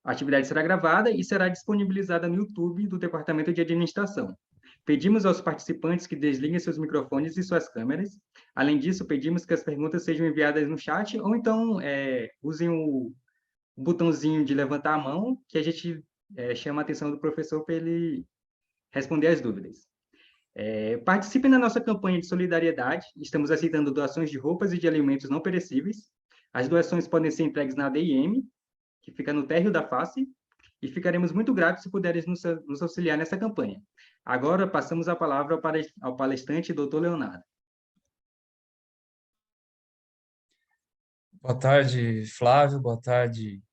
A atividade será gravada e será disponibilizada no YouTube do Departamento de Administração. Pedimos aos participantes que desliguem seus microfones e suas câmeras. Além disso, pedimos que as perguntas sejam enviadas no chat ou então usem o botãozinho de levantar a mão, que a gente chama a atenção do professor para ele responder as dúvidas. Participem da nossa campanha de solidariedade. Estamos aceitando doações de roupas e de alimentos não perecíveis. As doações podem ser entregues na DIM, que fica no térreo da face, e ficaremos muito gratos se puderes nos auxiliar nessa campanha. Agora, passamos a palavra ao palestrante, Dr. Leonardo. Boa tarde, Flávio. Boa tarde,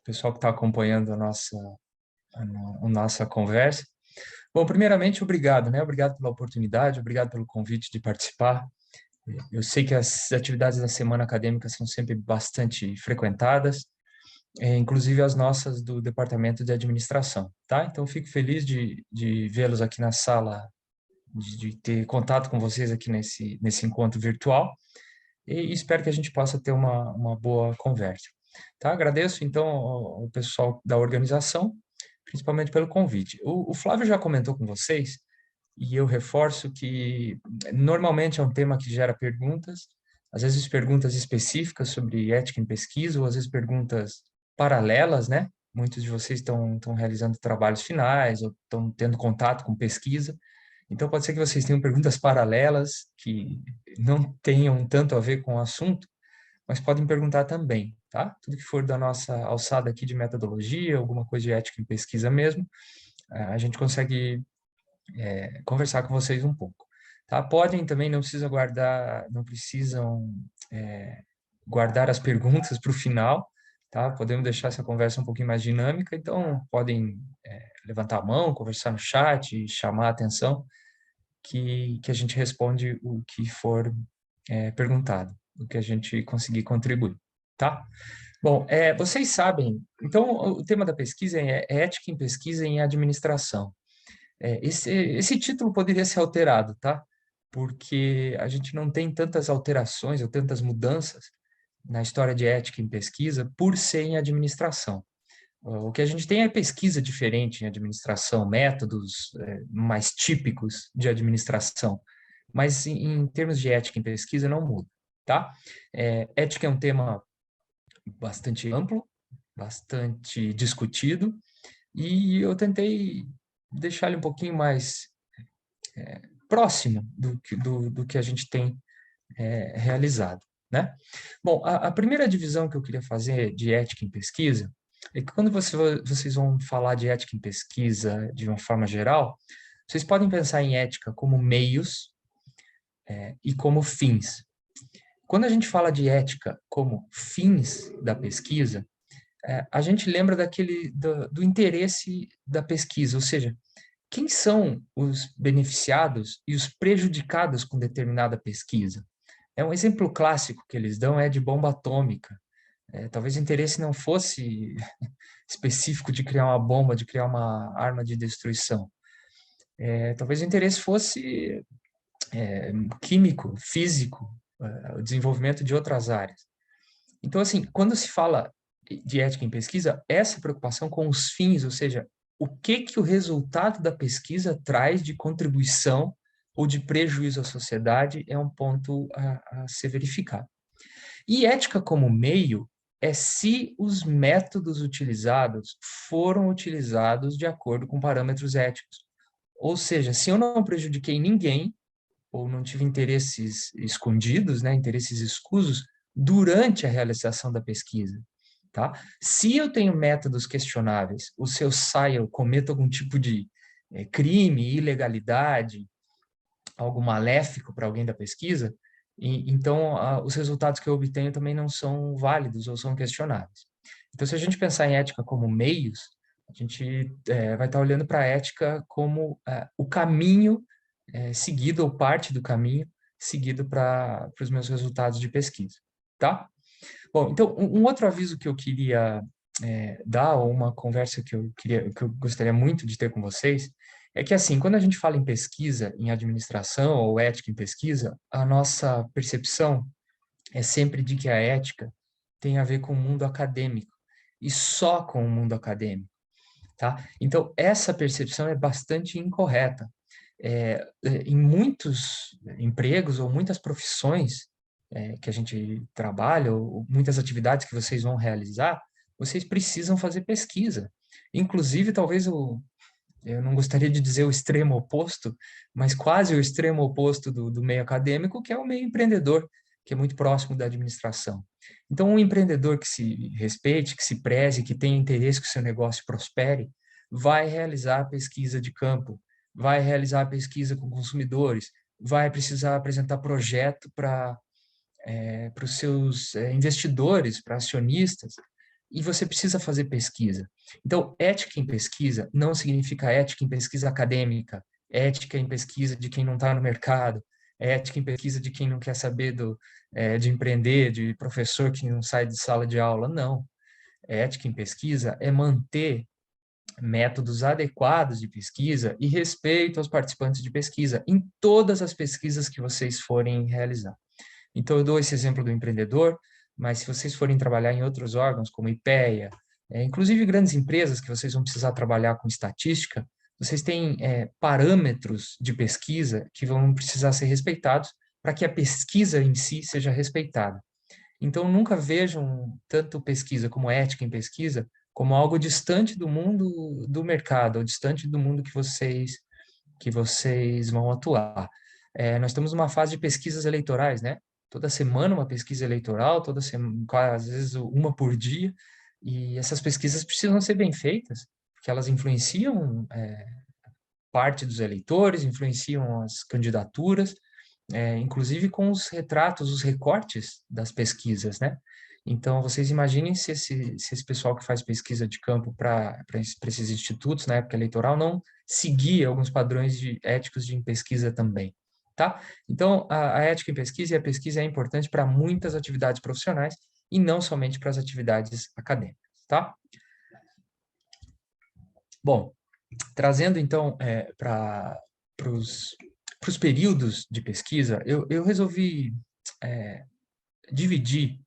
pessoal que está acompanhando a nossa conversa. Bom, primeiramente, obrigado, né? Obrigado pela oportunidade, obrigado pelo convite de participar. Eu sei que as atividades da semana acadêmica são sempre bastante frequentadas, inclusive as nossas do Departamento de Administração, tá? Então, fico feliz de vê-los aqui na sala, de ter contato com vocês aqui nesse encontro virtual, e espero que a gente possa ter uma boa conversa. Tá? Agradeço, então, ao pessoal da organização, principalmente pelo convite. O Flávio já comentou com vocês, e eu reforço que normalmente é um tema que gera perguntas, às vezes perguntas específicas sobre ética em pesquisa, ou às vezes perguntas paralelas, né? Muitos de vocês estão realizando trabalhos finais, ou estão tendo contato com pesquisa, então pode ser que vocês tenham perguntas paralelas, que não tenham tanto a ver com o assunto, mas podem perguntar também, tá? Tudo que for da nossa alçada aqui de metodologia, alguma coisa de ética em pesquisa mesmo, a gente consegue conversar com vocês um pouco, tá? Podem também, não precisam guardar as perguntas para o final, tá? Podemos deixar essa conversa um pouquinho mais dinâmica, então podem levantar a mão, conversar no chat, chamar a atenção, que a gente responde o que for perguntado, o que a gente conseguir contribuir, tá? Bom, vocês sabem, então o tema da pesquisa é ética em pesquisa em administração. Esse título poderia ser alterado, tá? Porque a gente não tem tantas alterações ou tantas mudanças na história de ética em pesquisa por ser em administração. O que a gente tem é pesquisa diferente em administração, métodos mais típicos de administração, mas em termos de ética em pesquisa não muda, tá? Ética é um tema bastante amplo, bastante discutido, e eu tentei deixar ele um pouquinho mais próximo do que a gente tem realizado, né? Bom, a primeira divisão que eu queria fazer de ética em pesquisa é que quando vocês vão falar de ética em pesquisa de uma forma geral, vocês podem pensar em ética como meios e como fins. Quando a gente fala de ética como fins da pesquisa, a gente lembra do interesse da pesquisa, ou seja, quem são os beneficiados e os prejudicados com determinada pesquisa? Um exemplo clássico que eles dão é de bomba atômica. Talvez o interesse não fosse específico de criar uma bomba, de criar uma arma de destruição. Talvez o interesse fosse químico, físico, o desenvolvimento de outras áreas. Então, assim, quando se fala de ética em pesquisa, essa preocupação com os fins, ou seja, o que o resultado da pesquisa traz de contribuição ou de prejuízo à sociedade é um ponto a ser verificado. E ética como meio é se os métodos utilizados foram utilizados de acordo com parâmetros éticos. Ou seja, se eu não prejudiquei ninguém, ou não tive interesses escondidos, né, interesses escusos, durante a realização da pesquisa. Tá? Se eu tenho métodos questionáveis, ou se eu cometo algum tipo de crime, ilegalidade, algo maléfico para alguém da pesquisa, então os resultados que eu obtenho também não são válidos ou são questionáveis. Então, se a gente pensar em ética como meios, a gente vai estar olhando para a ética como o caminho seguido, ou parte do caminho seguido para os meus resultados de pesquisa, tá? Bom, então, um outro aviso que eu queria dar, ou uma conversa que eu gostaria muito de ter com vocês, é que, assim, quando a gente fala em pesquisa, em administração ou ética em pesquisa, a nossa percepção é sempre de que a ética tem a ver com o mundo acadêmico. e só com o mundo acadêmico, tá? Então, essa percepção é bastante incorreta. Em muitos empregos ou muitas profissões que a gente trabalha, ou muitas atividades que vocês vão realizar, vocês precisam fazer pesquisa. Inclusive, talvez eu não gostaria de dizer o extremo oposto, mas quase o extremo oposto do meio acadêmico, que é o meio empreendedor, que é muito próximo da administração. Então, um empreendedor que se respeite, que se preze, que tenha interesse que o seu negócio prospere, vai realizar pesquisa de campo, vai realizar pesquisa com consumidores, vai precisar apresentar projeto para os seus investidores, para acionistas, e você precisa fazer pesquisa. Então, ética em pesquisa não significa ética em pesquisa acadêmica, ética em pesquisa de quem não está no mercado, ética em pesquisa de quem não quer saber de empreender, de professor que não sai de sala de aula. Não. Ética em pesquisa é manter métodos adequados de pesquisa e respeito aos participantes de pesquisa em todas as pesquisas que vocês forem realizar. Então, eu dou esse exemplo do empreendedor, mas se vocês forem trabalhar em outros órgãos, como IPEA, inclusive grandes empresas que vocês vão precisar trabalhar com estatística, vocês têm parâmetros de pesquisa que vão precisar ser respeitados para que a pesquisa em si seja respeitada. Então, nunca vejam tanto pesquisa como ética em pesquisa como algo distante do mundo do mercado, ou distante do mundo que vocês vão atuar. Nós estamos numa fase de pesquisas eleitorais, né? Toda semana uma pesquisa eleitoral, toda semana, às vezes uma por dia, e essas pesquisas precisam ser bem feitas, porque elas influenciam parte dos eleitores, influenciam as candidaturas, inclusive com os retratos, os recortes das pesquisas, né? Então, vocês imaginem se esse pessoal que faz pesquisa de campo para esses institutos na época eleitoral não seguia alguns padrões éticos de pesquisa também, tá? Então, a ética em pesquisa e a pesquisa é importante para muitas atividades profissionais e não somente para as atividades acadêmicas, tá? Bom, trazendo então para os períodos de pesquisa, eu resolvi dividir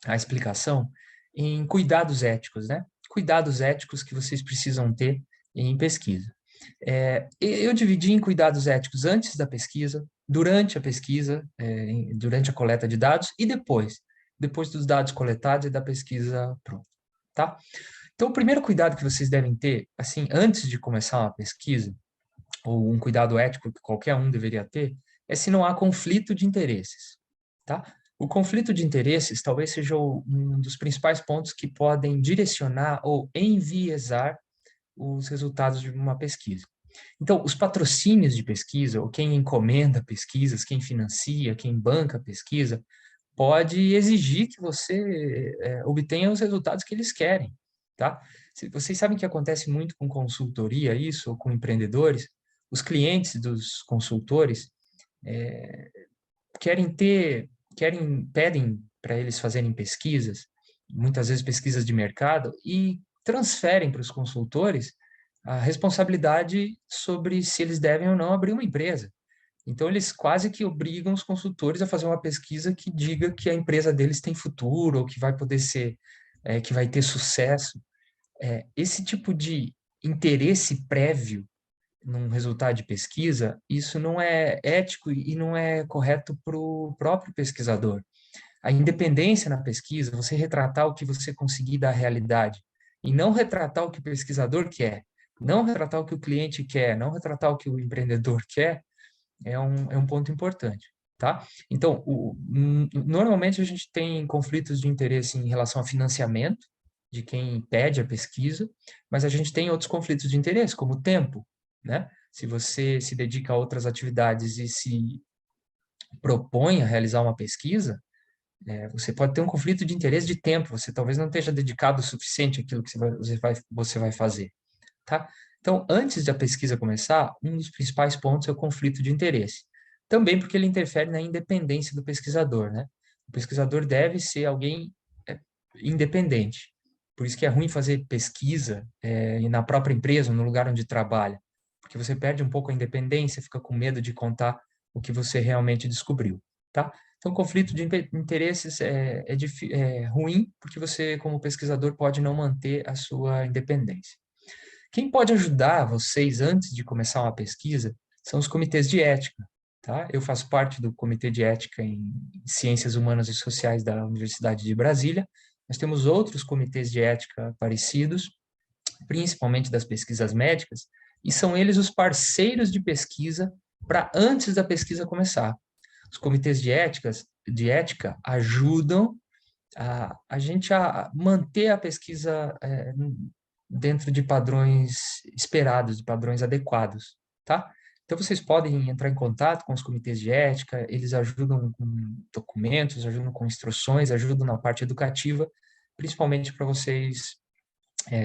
a explicação em cuidados éticos, né? Cuidados éticos que vocês precisam ter em pesquisa. Eu dividi em cuidados éticos antes da pesquisa, durante a pesquisa, durante a coleta de dados e depois dos dados coletados e da pesquisa pronta, tá? Então, o primeiro cuidado que vocês devem ter, assim, antes de começar uma pesquisa, ou um cuidado ético que qualquer um deveria ter, é se não há conflito de interesses, tá? O conflito de interesses talvez seja um dos principais pontos que podem direcionar ou enviesar os resultados de uma pesquisa. Então, os patrocínios de pesquisa, ou quem encomenda pesquisas, quem financia, quem banca pesquisa, pode exigir que você obtenha os resultados que eles querem, tá? Vocês sabem que acontece muito com consultoria, isso, ou com empreendedores, os clientes dos consultores pedem para eles fazerem pesquisas, muitas vezes pesquisas de mercado, e transferem para os consultores a responsabilidade sobre se eles devem ou não abrir uma empresa. Então, eles quase que obrigam os consultores a fazer uma pesquisa que diga que a empresa deles tem futuro, ou que vai poder ser, que vai ter sucesso. Esse tipo de interesse prévio num resultado de pesquisa, isso não é ético e não é correto para o próprio pesquisador. A independência na pesquisa, você retratar o que você conseguir da realidade, e não retratar o que o pesquisador quer, não retratar o que o cliente quer, não retratar o que o empreendedor quer, é um ponto importante, tá? Então, normalmente a gente tem conflitos de interesse em relação a financiamento de quem pede a pesquisa, mas a gente tem outros conflitos de interesse, como o tempo, né? Se você se dedica a outras atividades e se propõe a realizar uma pesquisa, você pode ter um conflito de interesse de tempo, você talvez não esteja dedicado o suficiente àquilo que você vai fazer, tá? Então, antes da pesquisa começar, um dos principais pontos é o conflito de interesse. Também porque ele interfere na independência do pesquisador, né? O pesquisador deve ser alguém independente. Por isso que é ruim fazer pesquisa na própria empresa, no lugar onde trabalha, porque você perde um pouco a independência, fica com medo de contar o que você realmente descobriu, tá? Então, conflito de interesses é ruim, porque você, como pesquisador, pode não manter a sua independência. Quem pode ajudar vocês antes de começar uma pesquisa são os comitês de ética, tá? Eu faço parte do Comitê de Ética em Ciências Humanas e Sociais da Universidade de Brasília. Nós temos outros comitês de ética parecidos, principalmente das pesquisas médicas, e são eles os parceiros de pesquisa para antes da pesquisa começar. Os comitês de ética ajudam a gente a manter a pesquisa dentro de padrões esperados, de padrões adequados, tá? Então, vocês podem entrar em contato com os comitês de ética, eles ajudam com documentos, ajudam com instruções, ajudam na parte educativa, principalmente para vocês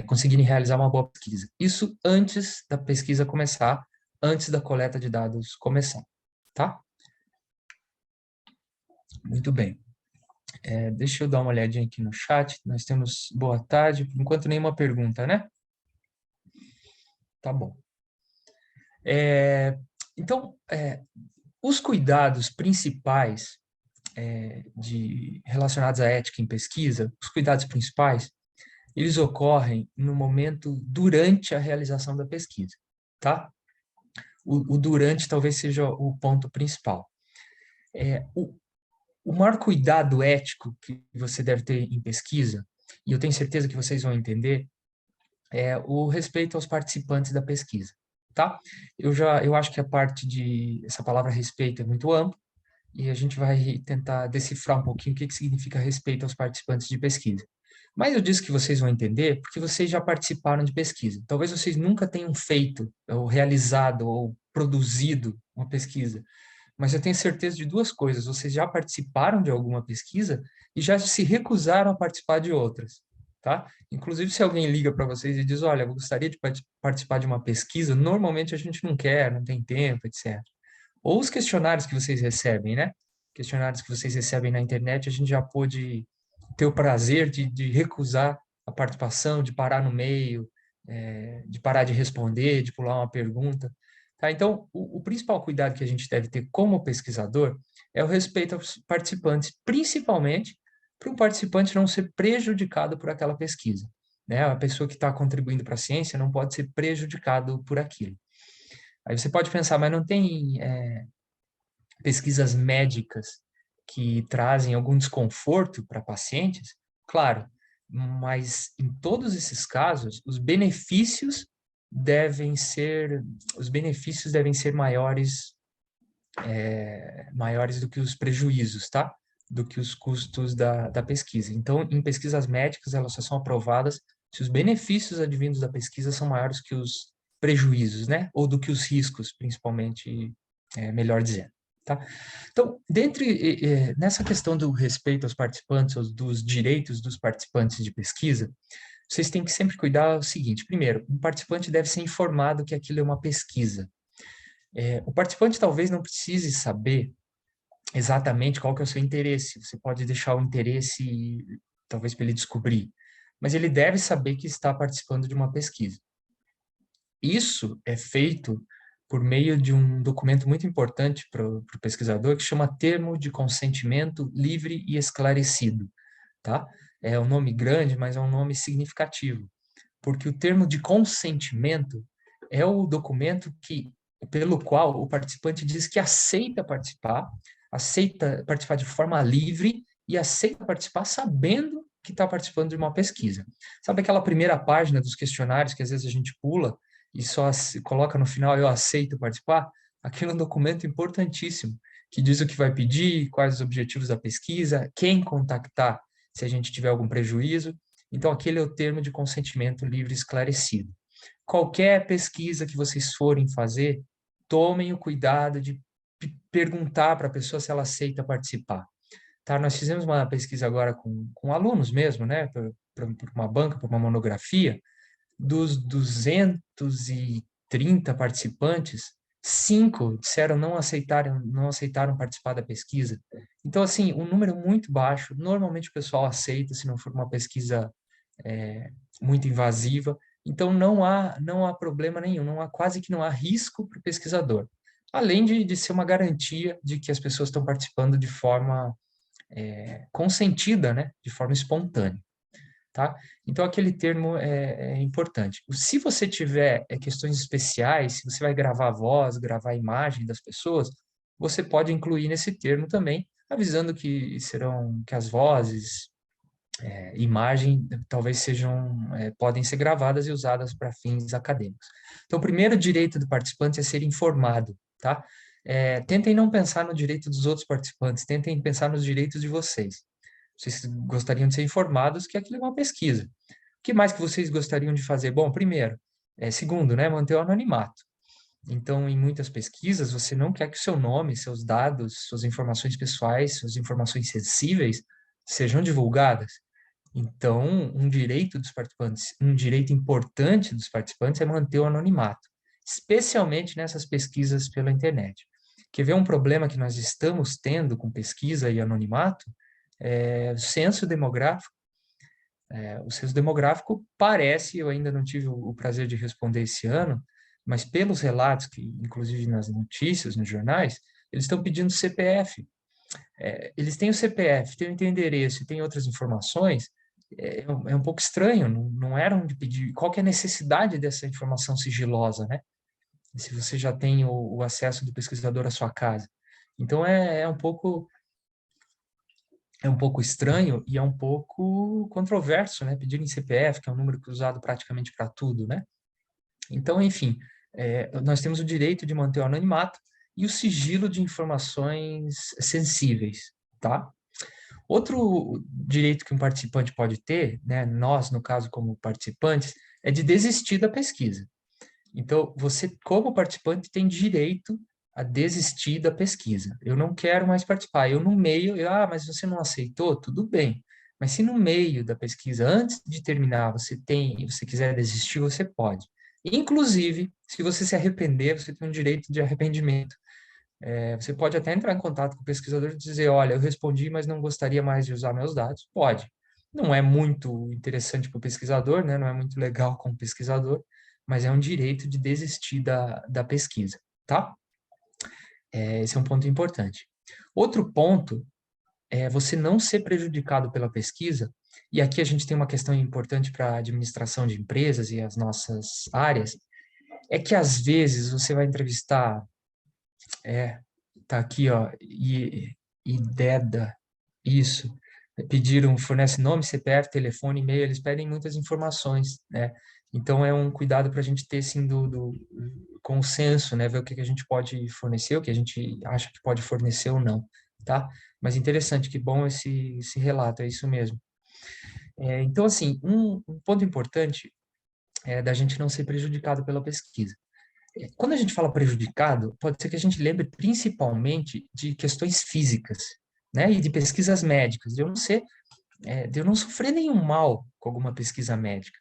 conseguirem realizar uma boa pesquisa. Isso antes da pesquisa começar, antes da coleta de dados começar, tá? Muito bem. Deixa eu dar uma olhadinha aqui no chat. Nós temos boa tarde. Por enquanto, nenhuma pergunta, né? Tá bom. Então, os cuidados principais relacionados à ética em pesquisa, os cuidados principais, eles ocorrem no momento durante a realização da pesquisa, tá? O durante talvez seja o ponto principal. O maior cuidado ético que você deve ter em pesquisa, e eu tenho certeza que vocês vão entender, é o respeito aos participantes da pesquisa, tá? Eu acho que essa palavra respeito é muito ampla, e a gente vai tentar decifrar um pouquinho o que significa respeito aos participantes de pesquisa. Mas eu disse que vocês vão entender porque vocês já participaram de pesquisa. Talvez vocês nunca tenham feito, ou realizado, ou produzido uma pesquisa, mas eu tenho certeza de duas coisas: vocês já participaram de alguma pesquisa e já se recusaram a participar de outras, tá? Inclusive, se alguém liga para vocês e diz, olha, eu gostaria de participar de uma pesquisa, normalmente a gente não quer, não tem tempo, etc. Ou os questionários que vocês recebem, né? Questionários que vocês recebem na internet, a gente já pôde ter o prazer de recusar a participação, de parar no meio, de parar de responder, de pular uma pergunta. Tá? Então, o principal cuidado que a gente deve ter como pesquisador é o respeito aos participantes, principalmente para o participante não ser prejudicado por aquela pesquisa, né? A pessoa que está contribuindo para a ciência não pode ser prejudicado por aquilo. Aí você pode pensar, mas não tem pesquisas médicas que trazem algum desconforto para pacientes? Claro, mas em todos esses casos, os benefícios devem ser maiores do que os prejuízos, tá? Do que os custos da pesquisa. Então, em pesquisas médicas, elas só são aprovadas se os benefícios advindos da pesquisa são maiores que os prejuízos, né? Ou do que os riscos, principalmente, melhor dizendo. Tá? Então, nessa questão do respeito aos participantes, dos direitos dos participantes de pesquisa, vocês têm que sempre cuidar o seguinte: primeiro, o participante deve ser informado que aquilo é uma pesquisa. O participante talvez não precise saber exatamente qual que é o seu interesse. Você pode deixar o interesse, talvez, para ele descobrir, mas ele deve saber que está participando de uma pesquisa. Isso é feito por meio de um documento muito importante para o pesquisador, que chama Termo de Consentimento Livre e Esclarecido, tá? É um nome grande, mas é um nome significativo, porque o termo de consentimento é o documento pelo qual o participante diz que aceita participar de forma livre e aceita participar sabendo que está participando de uma pesquisa. Sabe aquela primeira página dos questionários que às vezes a gente pula e só coloca no final, eu aceito participar? Aquilo é um documento importantíssimo, que diz o que vai pedir, quais os objetivos da pesquisa, quem contactar se a gente tiver algum prejuízo. Então, aquele é o termo de consentimento livre e esclarecido. Qualquer pesquisa que vocês forem fazer, tomem o cuidado de perguntar para a pessoa se ela aceita participar. Tá? Nós fizemos uma pesquisa agora com alunos mesmo, né? Para uma banca, para uma monografia. Dos 230 participantes, 5 disseram não aceitaram participar da pesquisa. Então, assim, um número muito baixo. Normalmente o pessoal aceita se não for uma pesquisa muito invasiva. Então, não há problema nenhum, quase que não há risco para o pesquisador. além de ser uma garantia de que as pessoas estão participando de forma consentida, né? De forma espontânea. Tá? Então, aquele termo é importante. Se você tiver questões especiais, se você vai gravar a voz, gravar a imagem das pessoas, você pode incluir nesse termo também, avisando que as vozes, imagem, talvez podem ser gravadas e usadas para fins acadêmicos. Então, o primeiro direito do participante é ser informado, tá? Tentem não pensar no direito dos outros participantes, tentem pensar nos direitos de vocês. Vocês gostariam de ser informados que aquilo é uma pesquisa. O que mais que vocês gostariam de fazer? Bom, primeiro, segundo, né, manter o anonimato. Então, em muitas pesquisas, você não quer que o seu nome, seus dados, suas informações pessoais, suas informações sensíveis sejam divulgadas. Então, um direito dos participantes, um direito importante dos participantes é manter o anonimato, especialmente nessas pesquisas pela internet. Quer ver um problema que nós estamos tendo com pesquisa e anonimato? O censo demográfico. O censo demográfico parece, eu ainda não tive o prazer de responder esse ano, mas pelos relatos, que inclusive nas notícias, nos jornais, eles estão pedindo CPF. Eles têm o CPF, têm o endereço e têm outras informações, um pouco estranho, não eram de pedir. Qual que é a necessidade dessa informação sigilosa, né? Se você já tem o acesso do pesquisador à sua casa. Então, é um pouco estranho e é um pouco controverso, né? Pedir em CPF, que é um número usado praticamente para tudo, né? Então, enfim, nós temos o direito de manter o anonimato e o sigilo de informações sensíveis, tá? Outro direito que um participante pode ter, né, nós, no caso, como participantes, é de desistir da pesquisa. Então, você, como participante, tem direito a desistir da pesquisa. Eu não quero mais participar. Eu, no meio, mas você não aceitou? Tudo bem. Mas se no meio da pesquisa, antes de terminar, você quiser desistir, você pode. Inclusive, se você se arrepender, você tem um direito de arrependimento. Você pode até entrar em contato com o pesquisador e dizer, olha, eu respondi, mas não gostaria mais de usar meus dados. Pode. Não é muito interessante para o pesquisador, né? Não é muito legal como pesquisador, mas é um direito de desistir da pesquisa, tá? Esse é um ponto importante. Outro ponto é você não ser prejudicado pela pesquisa, e aqui a gente tem uma questão importante para a administração de empresas e as nossas áreas, é que às vezes você vai entrevistar, tá aqui, ó, IDEDA, isso, fornece nome, CPF, telefone, e-mail, eles pedem muitas informações, né? Então é um cuidado para a gente ter, sim, do consenso, né? Ver o que a gente pode fornecer, o que a gente acha que pode fornecer ou não, tá? Mas interessante, que bom esse relato, é isso mesmo. Então, assim, um ponto importante é da gente não ser prejudicado pela pesquisa. Quando a gente fala prejudicado, pode ser que a gente lembre principalmente de questões físicas, né? E de pesquisas médicas, de eu não sofrer nenhum mal com alguma pesquisa médica.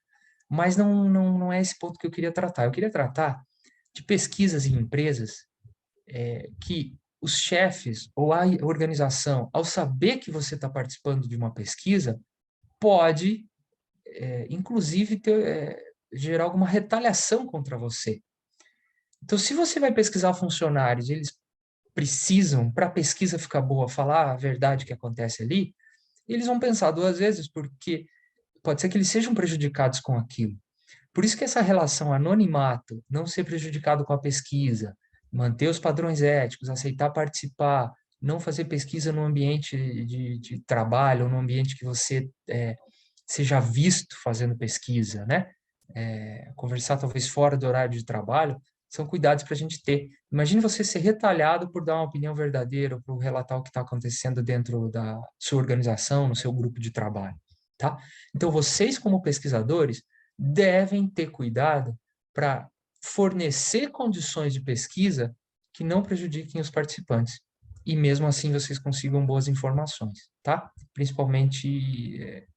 Mas não é esse ponto que eu queria tratar. Eu queria tratar de pesquisas em empresas que os chefes ou a organização, ao saber que você está participando de uma pesquisa, pode, inclusive, gerar alguma retaliação contra você. Então, se você vai pesquisar funcionários, eles precisam, para a pesquisa ficar boa, falar a verdade que acontece ali, eles vão pensar duas vezes, porque pode ser que eles sejam prejudicados com aquilo. Por isso que essa relação anonimato, não ser prejudicado com a pesquisa, manter os padrões éticos, aceitar participar, não fazer pesquisa no ambiente de trabalho, ou no ambiente que você seja visto fazendo pesquisa, né? Conversar talvez fora do horário de trabalho, são cuidados para a gente ter. Imagine você ser retalhado por dar uma opinião verdadeira, por relatar o que está acontecendo dentro da sua organização, no seu grupo de trabalho, tá? Então, vocês, como pesquisadores, devem ter cuidado para fornecer condições de pesquisa que não prejudiquem os participantes. E mesmo assim vocês consigam boas informações, tá? Principalmente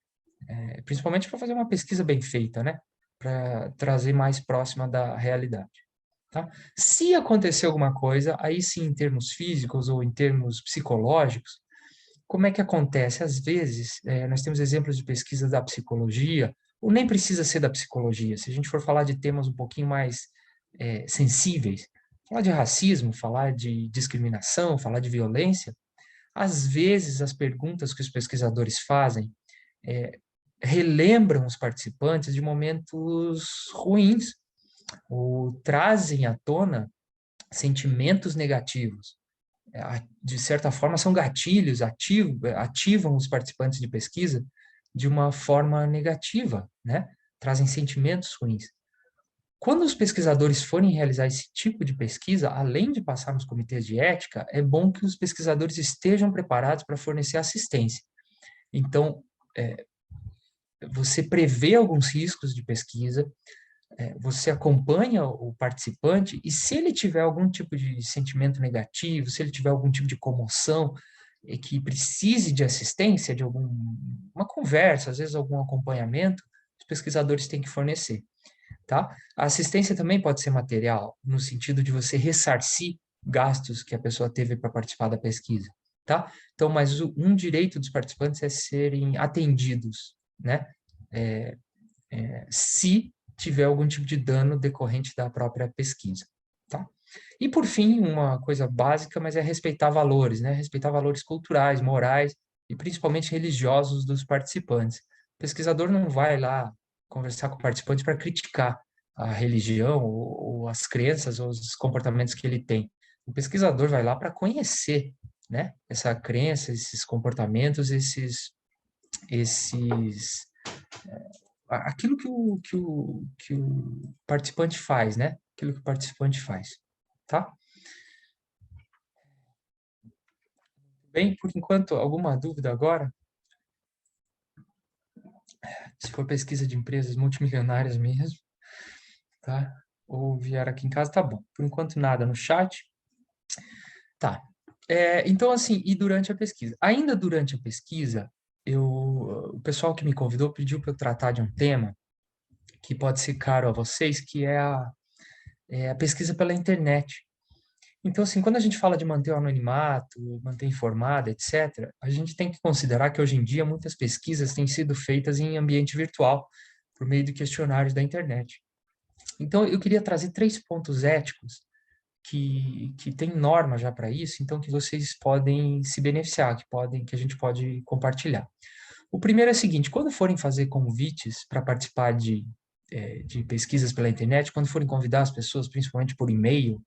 para fazer uma pesquisa bem feita, né? Para trazer mais próxima da realidade. Tá? Se acontecer alguma coisa, aí sim, em termos físicos ou em termos psicológicos, como é que acontece? Às vezes, nós temos exemplos de pesquisa da psicologia, ou nem precisa ser da psicologia, se a gente for falar de temas um pouquinho mais sensíveis, falar de racismo, falar de discriminação, falar de violência, às vezes as perguntas que os pesquisadores fazem relembram os participantes de momentos ruins, ou trazem à tona sentimentos negativos. De certa forma, são gatilhos, ativam os participantes de pesquisa de uma forma negativa, né? Trazem sentimentos ruins. Quando os pesquisadores forem realizar esse tipo de pesquisa, além de passar nos comitês de ética, é bom que os pesquisadores estejam preparados para fornecer assistência. Então, você prevê alguns riscos de pesquisa, você acompanha o participante e se ele tiver algum tipo de sentimento negativo, se ele tiver algum tipo de comoção e que precise de assistência, de uma conversa, às vezes algum acompanhamento, os pesquisadores têm que fornecer, tá? A assistência também pode ser material, no sentido de você ressarcir gastos que a pessoa teve para participar da pesquisa, tá? Então, mas um direito dos participantes é serem atendidos, né? Se tiver algum tipo de dano decorrente da própria pesquisa, tá? E por fim, uma coisa básica, mas é respeitar valores, né? Respeitar valores culturais, morais e principalmente religiosos dos participantes. O pesquisador não vai lá conversar com o participante para criticar a religião ou as crenças ou os comportamentos que ele tem. O pesquisador vai lá para conhecer, né? Essa crença, esses comportamentos, esses aquilo que o participante faz, né? Aquilo que o participante faz, tá? Bem, por enquanto, alguma dúvida agora? Se for pesquisa de empresas multimilionárias mesmo, tá? Ou vier aqui em casa, tá bom. Por enquanto, nada no chat. Tá. Então, assim, e durante a pesquisa? Ainda durante a pesquisa, o pessoal que me convidou pediu para eu tratar de um tema que pode ser caro a vocês, que é a pesquisa pela internet. Então, assim, quando a gente fala de manter o anonimato, manter informado, etc., a gente tem que considerar que hoje em dia muitas pesquisas têm sido feitas em ambiente virtual, por meio de questionários da internet. Então, eu queria trazer 3 pontos éticos que tem norma já para isso, então que vocês podem se beneficiar, que a gente pode compartilhar. O primeiro é o seguinte: quando forem fazer convites para participar de pesquisas pela internet, quando forem convidar as pessoas, principalmente por e-mail,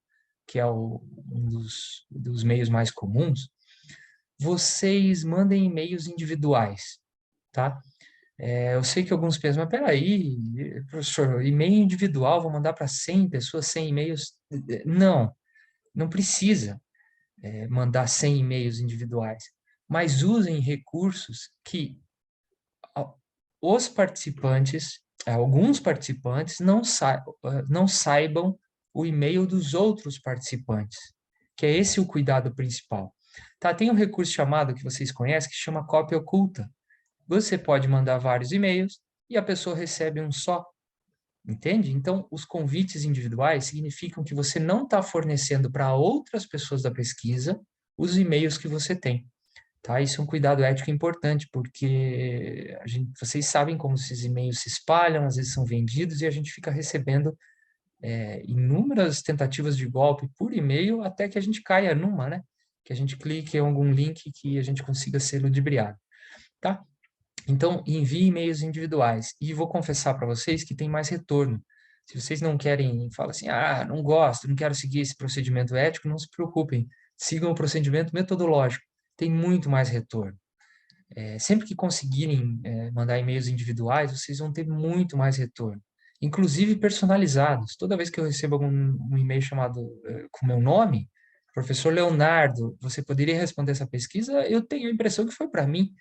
que é um dos meios mais comuns, vocês mandem e-mails individuais, tá? Eu sei que alguns pensam, mas peraí, professor, e-mail individual, vou mandar para 100 pessoas, 100 e-mails? Não, não precisa mandar 100 e-mails individuais, mas usem recursos que os participantes, alguns participantes, não saibam o e-mail dos outros participantes, que é esse o cuidado principal. Tá, tem um recurso chamado, que vocês conhecem, que chama cópia oculta. Você pode mandar vários e-mails e a pessoa recebe um só, entende? Então, os convites individuais significam que você não está fornecendo para outras pessoas da pesquisa os e-mails que você tem. Tá? Isso é um cuidado ético importante, porque vocês sabem como esses e-mails se espalham, às vezes são vendidos, e a gente fica recebendo inúmeras tentativas de golpe por e-mail até que a gente caia numa, né? Que a gente clique em algum link que a gente consiga ser ludibriado, tá? Então, envie e-mails individuais. E vou confessar para vocês que tem mais retorno. Se vocês não querem, fala assim, não gosto, não quero seguir esse procedimento ético, não se preocupem. Sigam o procedimento metodológico. Tem muito mais retorno. Sempre que conseguirem mandar e-mails individuais, vocês vão ter muito mais retorno, inclusive personalizados. Toda vez que eu recebo um e-mail chamado com meu nome, professor Leonardo, você poderia responder essa pesquisa? Eu tenho a impressão que foi para mim,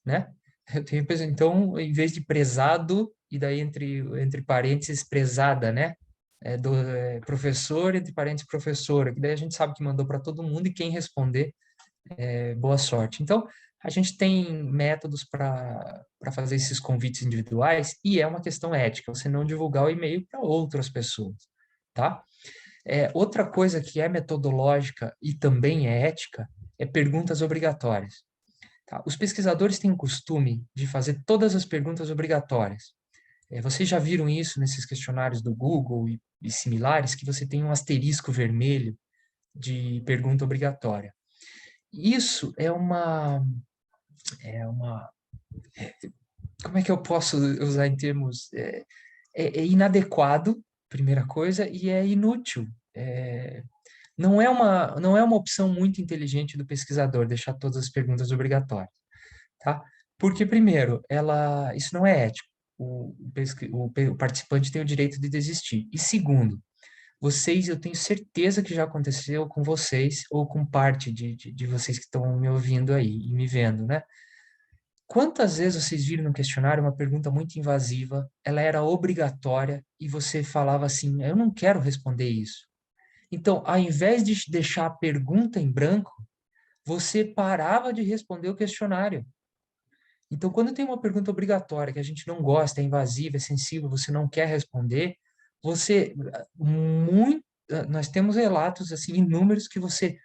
né? Eu tenho a impressão, então, em vez de prezado, e daí entre parênteses, prezada, né? Professor, entre parênteses, professora, que daí a gente sabe que mandou para todo mundo e quem responder boa sorte. Então, a gente tem métodos para fazer esses convites individuais e é uma questão ética, você não divulgar o e-mail para outras pessoas, tá? Outra coisa que é metodológica e também é ética é perguntas obrigatórias. Tá? Os pesquisadores têm o costume de fazer todas as perguntas obrigatórias. Vocês já viram isso nesses questionários do Google e similares, que você tem um asterisco vermelho de pergunta obrigatória. Isso como é que eu posso usar em termos, é inadequado, primeira coisa, e é inútil. Não é uma opção muito inteligente do pesquisador deixar todas as perguntas obrigatórias, tá? Porque, primeiro, isso não é ético. O participante tem o direito de desistir. E segundo, eu tenho certeza que já aconteceu com vocês ou com parte de vocês que estão me ouvindo aí e me vendo, né? Quantas vezes vocês viram no questionário uma pergunta muito invasiva, ela era obrigatória e você falava assim, eu não quero responder isso. Então, ao invés de deixar a pergunta em branco, você parava de responder o questionário. Então, quando tem uma pergunta obrigatória que a gente não gosta, é invasiva, é sensível, você não quer responder, você nós temos relatos assim inúmeros que você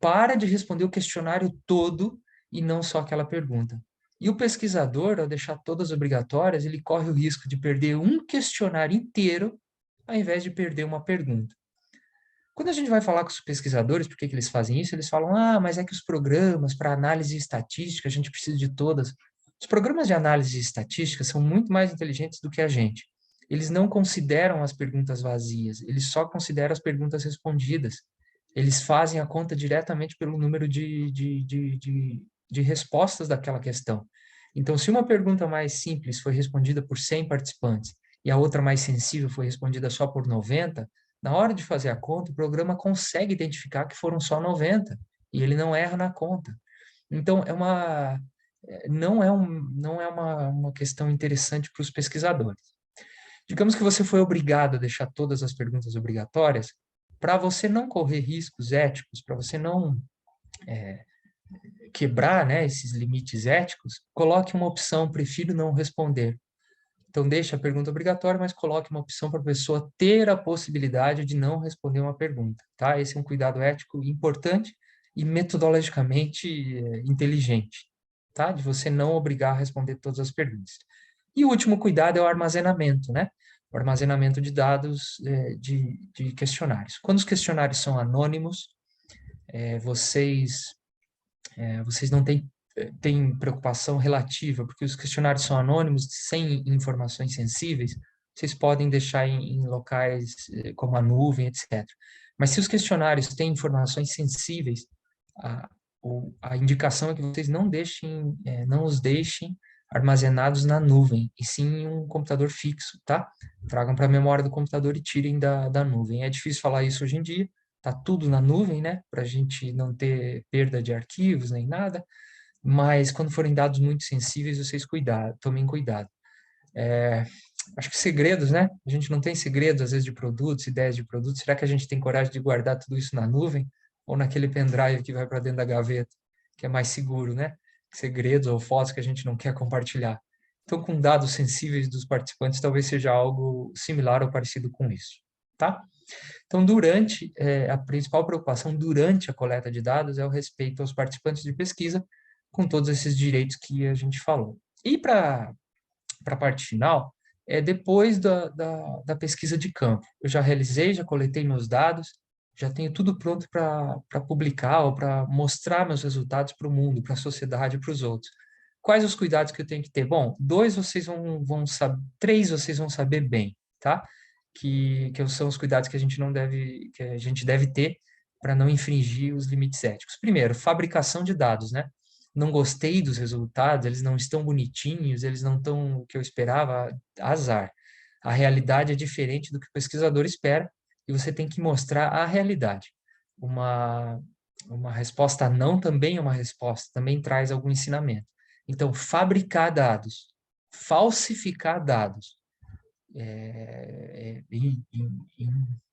para de responder o questionário todo e não só aquela pergunta. E o pesquisador, ao deixar todas obrigatórias, ele corre o risco de perder um questionário inteiro ao invés de perder uma pergunta. Quando a gente vai falar com os pesquisadores, por que eles fazem isso? Eles falam, mas é que os programas para análise estatística, a gente precisa de todas. Os programas de análise estatística são muito mais inteligentes do que a gente. Eles não consideram as perguntas vazias, eles só consideram as perguntas respondidas. Eles fazem a conta diretamente pelo número de respostas daquela questão. Então, se uma pergunta mais simples foi respondida por 100 participantes e a outra mais sensível foi respondida só por 90, na hora de fazer a conta, o programa consegue identificar que foram só 90 e ele não erra na conta. Então, não é uma questão interessante para os pesquisadores. Digamos que você foi obrigado a deixar todas as perguntas obrigatórias para você não correr riscos éticos, para você não quebrar, né, esses limites éticos, coloque uma opção, prefiro não responder. Então, deixe a pergunta obrigatória, mas coloque uma opção para a pessoa ter a possibilidade de não responder uma pergunta, tá? Esse é um cuidado ético importante e metodologicamente inteligente, tá? De você não obrigar a responder todas as perguntas. E o último cuidado é o armazenamento, né? O armazenamento de dados de questionários. Quando os questionários são anônimos, vocês não têm preocupação relativa, porque os questionários são anônimos, sem informações sensíveis, vocês podem deixar em locais como a nuvem, etc. Mas se os questionários têm informações sensíveis, a indicação é que vocês não os deixem armazenados na nuvem, e sim em um computador fixo, tá? Tragam para a memória do computador e tirem da nuvem. É difícil falar isso hoje em dia, tá tudo na nuvem, né? Para a gente não ter perda de arquivos nem nada, mas quando forem dados muito sensíveis, vocês tomem cuidado. Acho que segredos, né? A gente não tem segredos, às vezes, de produtos, ideias de produtos. Será que a gente tem coragem de guardar tudo isso na nuvem ou naquele pendrive que vai para dentro da gaveta, que é mais seguro, né? Segredos ou fotos que a gente não quer compartilhar. Então, com dados sensíveis dos participantes, talvez seja algo similar ou parecido com isso, tá? Então, a principal preocupação durante a coleta de dados é o respeito aos participantes de pesquisa, com todos esses direitos que a gente falou. E para a parte final, é depois da pesquisa de campo. Eu já realizei, já coletei meus dados, já tenho tudo pronto para publicar ou para mostrar meus resultados para o mundo, para a sociedade e para os outros. Quais os cuidados que eu tenho que ter? Bom, dois vocês vão saber, três vocês vão saber bem, tá? Que são os cuidados que a gente deve ter para não infringir os limites éticos. Primeiro, fabricação de dados, né? Não gostei dos resultados, eles não estão bonitinhos, eles não estão o que eu esperava, azar. A realidade é diferente do que o pesquisador espera e você tem que mostrar a realidade. Uma, uma resposta não também é uma resposta, também traz algum ensinamento. Então, fabricar dados, falsificar dados,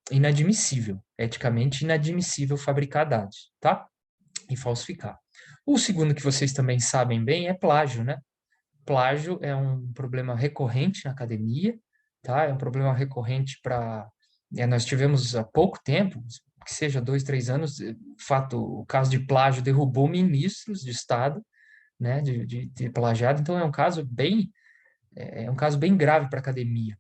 inadmissível, eticamente inadmissível fabricar dados, tá? E falsificar. O segundo que vocês também sabem bem é plágio, né? Plágio é um problema recorrente na academia, tá? É um problema recorrente nós tivemos há pouco tempo, que seja 2, 3 anos, o caso de plágio derrubou ministros de Estado, né? De plagiado. Então é um caso bem é um caso bem grave para a academia.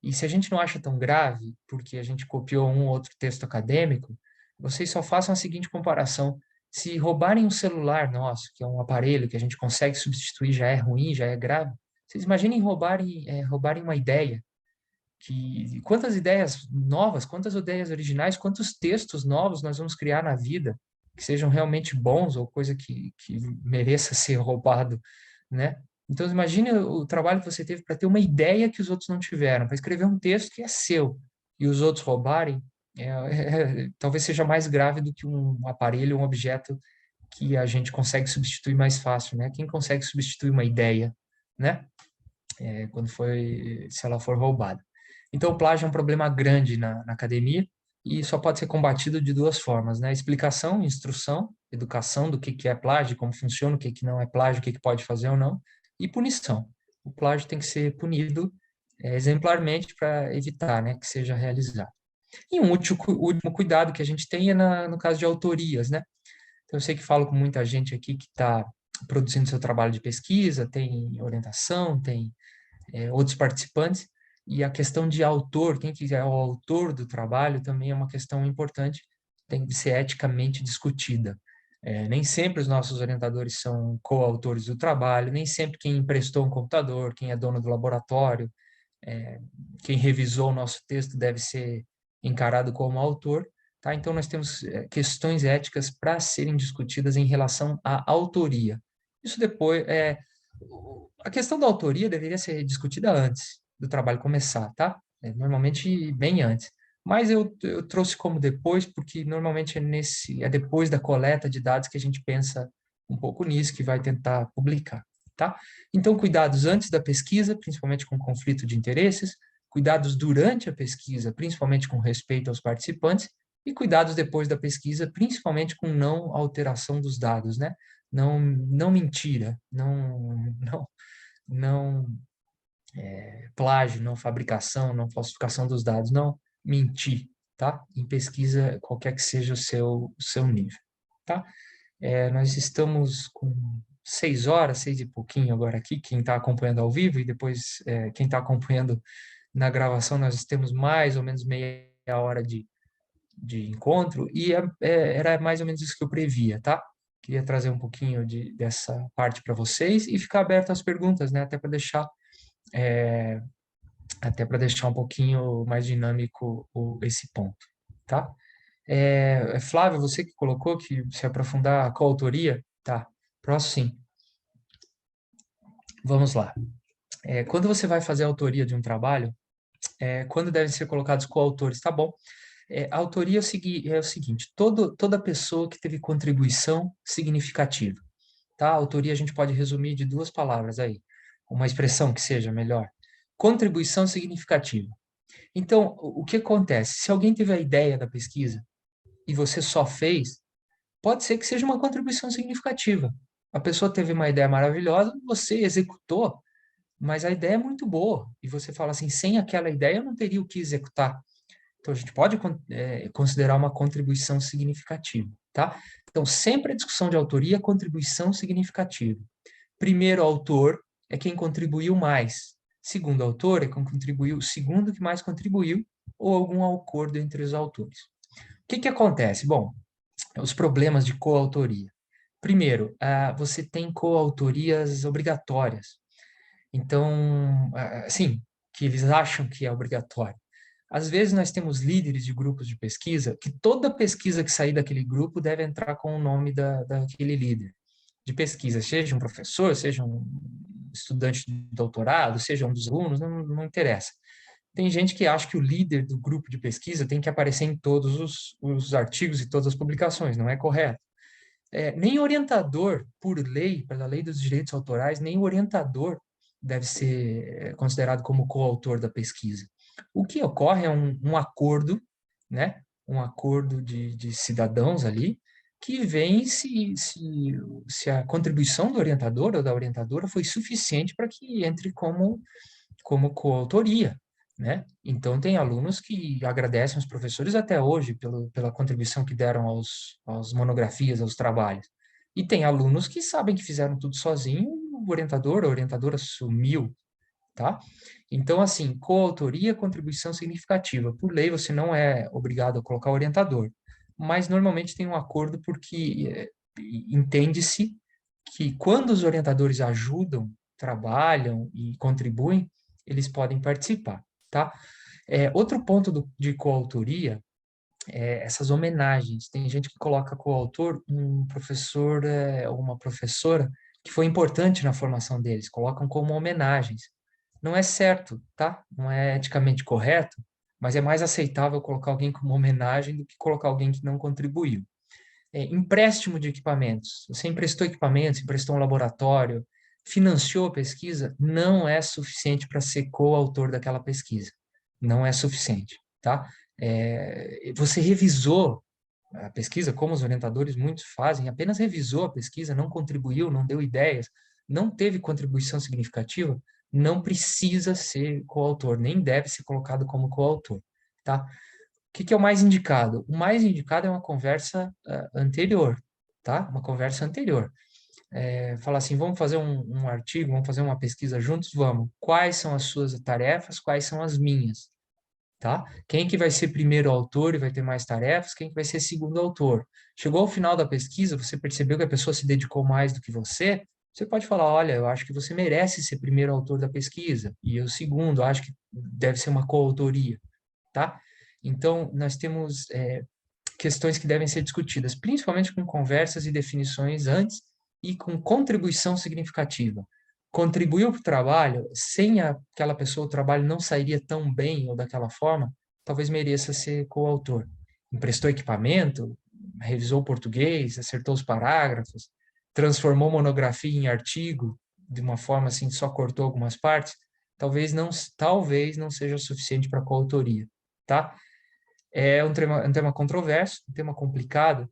E se a gente não acha tão grave, porque a gente copiou um ou outro texto acadêmico, vocês só façam a seguinte comparação. Se roubarem um celular nosso, que é um aparelho que a gente consegue substituir, já é ruim, já é grave, vocês imaginem roubarem uma ideia, quantas ideias novas, quantas ideias originais, quantos textos novos nós vamos criar na vida, que sejam realmente bons ou coisa que mereça ser roubado, né? Então, imagine o trabalho que você teve para ter uma ideia que os outros não tiveram, para escrever um texto que é seu e os outros roubarem, talvez seja mais grave do que um aparelho, um objeto que a gente consegue substituir mais fácil, né? Quem consegue substituir uma ideia, né? Se ela for roubada. Então, o plágio é um problema grande na academia e só pode ser combatido de duas formas, né? Explicação, instrução, educação do que é plágio, como funciona, o que não é plágio, o que pode fazer ou não, e punição. O plágio tem que ser punido exemplarmente para evitar, né, que seja realizado. E um último cuidado que a gente tem é no caso de autorias, né? Então, eu sei que falo com muita gente aqui que está produzindo seu trabalho de pesquisa, tem orientação, tem outros participantes, e a questão de autor, quem que é o autor do trabalho, também é uma questão importante, tem que ser eticamente discutida. Nem sempre os nossos orientadores são coautores do trabalho, nem sempre quem emprestou um computador, quem é dono do laboratório, quem revisou o nosso texto deve ser encarado como autor, tá? Então, nós temos questões éticas para serem discutidas em relação à autoria. Isso depois, a questão da autoria deveria ser discutida antes do trabalho começar, tá? Normalmente bem antes. Mas eu trouxe como depois, porque normalmente é depois da coleta de dados que a gente pensa um pouco nisso, que vai tentar publicar, tá? Então, cuidados antes da pesquisa, principalmente com conflito de interesses, cuidados durante a pesquisa, principalmente com respeito aos participantes, e cuidados depois da pesquisa, principalmente com não alteração dos dados, né? Não mentira, não plágio, não fabricação, não falsificação dos dados, não mentir, tá? Em pesquisa, qualquer que seja o seu nível, tá? Nós estamos com 6 horas, 6 e pouquinho agora aqui, quem está acompanhando ao vivo, e depois quem está acompanhando na gravação, nós temos mais ou menos meia hora de encontro, e era mais ou menos isso que eu previa, tá? Queria trazer um pouquinho dessa parte para vocês e ficar aberto às perguntas, né? É, até para deixar um pouquinho mais dinâmico esse ponto, tá? Flávio, você que colocou que se aprofundar a coautoria, tá? Próximo, sim. Vamos lá. Quando você vai fazer a autoria de um trabalho, quando devem ser colocados coautores, tá bom? A autoria é o seguinte, toda pessoa que teve contribuição significativa, tá? A autoria a gente pode resumir de duas palavras aí, uma expressão que seja melhor. Contribuição significativa. Então, o que acontece? Se alguém teve a ideia da pesquisa e você só fez, pode ser que seja uma contribuição significativa. A pessoa teve uma ideia maravilhosa, você executou, mas a ideia é muito boa. E você fala assim, sem aquela ideia eu não teria o que executar. Então, a gente pode considerar uma contribuição significativa, tá? Então, sempre a discussão de autoria é contribuição significativa. Primeiro autor é quem contribuiu mais. Segundo autor é quem contribuiu, o segundo que mais contribuiu, ou algum acordo entre os autores. O que acontece? Bom, os problemas de coautoria. Primeiro, você tem coautorias obrigatórias. Então, sim, que eles acham que é obrigatório. Às vezes nós temos líderes de grupos de pesquisa que toda pesquisa que sair daquele grupo deve entrar com o nome daquele líder de pesquisa, seja um professor, seja um estudante de doutorado, seja um dos alunos, não interessa. Tem gente que acha que o líder do grupo de pesquisa tem que aparecer em todos os artigos e todas as publicações, não é correto. Nem orientador, por lei, pela lei dos direitos autorais, nem o orientador deve ser considerado como coautor da pesquisa. O que ocorre é um acordo, né? Um acordo de cidadãos ali, que vem se a contribuição do orientador ou da orientadora foi suficiente para que entre como coautoria, né? Então, tem alunos que agradecem os professores até hoje pela contribuição que deram aos monografias, aos trabalhos. E tem alunos que sabem que fizeram tudo sozinho, o orientador, a orientadora sumiu, tá? Então, assim, coautoria, contribuição significativa. Por lei, você não é obrigado a colocar orientador, mas normalmente tem um acordo porque entende-se que quando os orientadores ajudam, trabalham e contribuem, eles podem participar, tá? Outro ponto de coautoria é essas homenagens. Tem gente que coloca coautor um professor ou uma professora que foi importante na formação deles, colocam como homenagens. Não é certo, tá? Não é eticamente correto, mas é mais aceitável colocar alguém como homenagem do que colocar alguém que não contribuiu. Empréstimo de equipamentos. Você emprestou equipamentos, emprestou um laboratório, financiou a pesquisa, não é suficiente para ser coautor daquela pesquisa. Não é suficiente, tá? Você revisou a pesquisa, como os orientadores muitos fazem, apenas revisou a pesquisa, não contribuiu, não deu ideias, não teve contribuição significativa, não precisa ser coautor, nem deve ser colocado como coautor, tá? O que é o mais indicado? O mais indicado é uma conversa anterior, tá? Uma conversa anterior. Falar assim, vamos fazer um artigo, vamos fazer uma pesquisa juntos? Vamos. Quais são as suas tarefas? Quais são as minhas? Tá? Quem que vai ser primeiro autor e vai ter mais tarefas? Quem que vai ser segundo autor? Chegou ao final da pesquisa, você percebeu que a pessoa se dedicou mais do que você pode falar, olha, eu acho que você merece ser primeiro autor da pesquisa, e eu segundo, acho que deve ser uma coautoria, tá? Então, nós temos questões que devem ser discutidas, principalmente com conversas e definições antes e com contribuição significativa. Contribuiu para o trabalho, sem aquela pessoa o trabalho não sairia tão bem ou daquela forma, talvez mereça ser coautor. Emprestou equipamento, revisou o português, acertou os parágrafos, transformou monografia em artigo, de uma forma assim, só cortou algumas partes, talvez não seja suficiente para coautoria, tá? É um tema controverso, um tema complicado,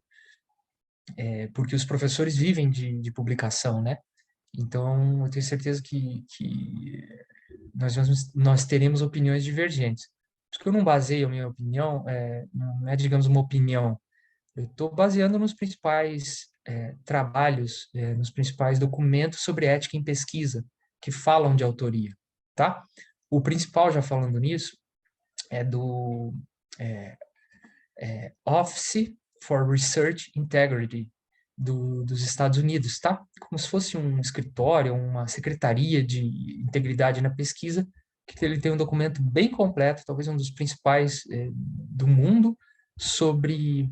porque os professores vivem de publicação, né? Então, eu tenho certeza que nós teremos opiniões divergentes. Por isso que eu não baseio a minha opinião, não é, digamos, uma opinião. Eu estou baseando nos principais trabalhos, nos principais documentos sobre ética em pesquisa, que falam de autoria, tá? O principal, já falando nisso, é do Office for Research Integrity dos Estados Unidos, tá? Como se fosse um escritório, uma secretaria de integridade na pesquisa, que ele tem um documento bem completo, talvez um dos principais do mundo, sobre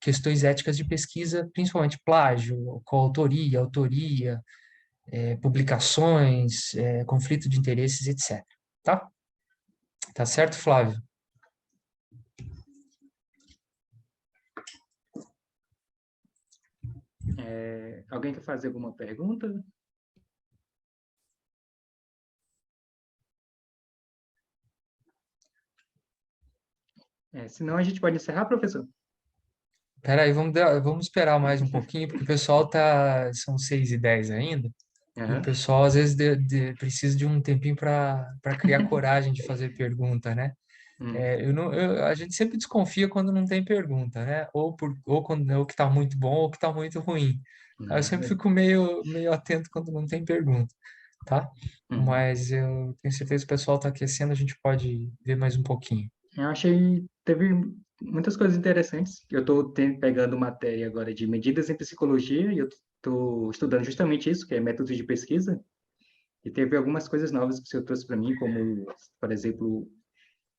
questões éticas de pesquisa, principalmente plágio, coautoria, autoria, publicações, conflito de interesses, etc. Tá? Tá certo, Flávio? Alguém quer fazer alguma pergunta? Senão a gente pode encerrar, professor? Peraí, vamos esperar mais um pouquinho, porque o pessoal são 6h10 ainda, e o Aham. pessoal às vezes precisa de um tempinho para criar coragem de fazer pergunta, né? Hum, A gente sempre desconfia quando não tem pergunta, né? Ou quando ou que está muito bom ou que está muito ruim. Aí eu sempre nada. fico meio atento quando não tem pergunta, tá? Uhum. Mas eu tenho certeza que o pessoal está aquecendo, a gente pode ver mais um pouquinho. Eu achei, teve muitas coisas interessantes. Eu estou pegando matéria agora de medidas em psicologia e eu estou estudando justamente isso, que é métodos de pesquisa. E teve algumas coisas novas que o senhor trouxe para mim, como, por exemplo,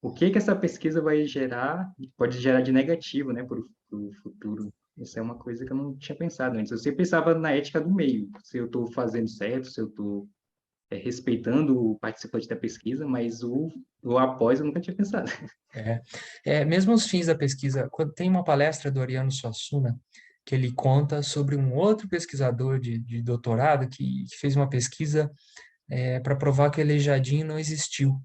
o que que essa pesquisa vai gerar, pode gerar de negativo, né, para o futuro. Isso é uma coisa que eu não tinha pensado antes. Eu sempre pensava na ética do meio, se eu estou fazendo certo, se eu estou respeitando o participante da pesquisa, mas o após eu nunca tinha pensado. Mesmo os fins da pesquisa, quando tem uma palestra do Ariano Suassuna, que ele conta sobre um outro pesquisador de doutorado que fez uma pesquisa para provar que o Aleijadinho não existiu,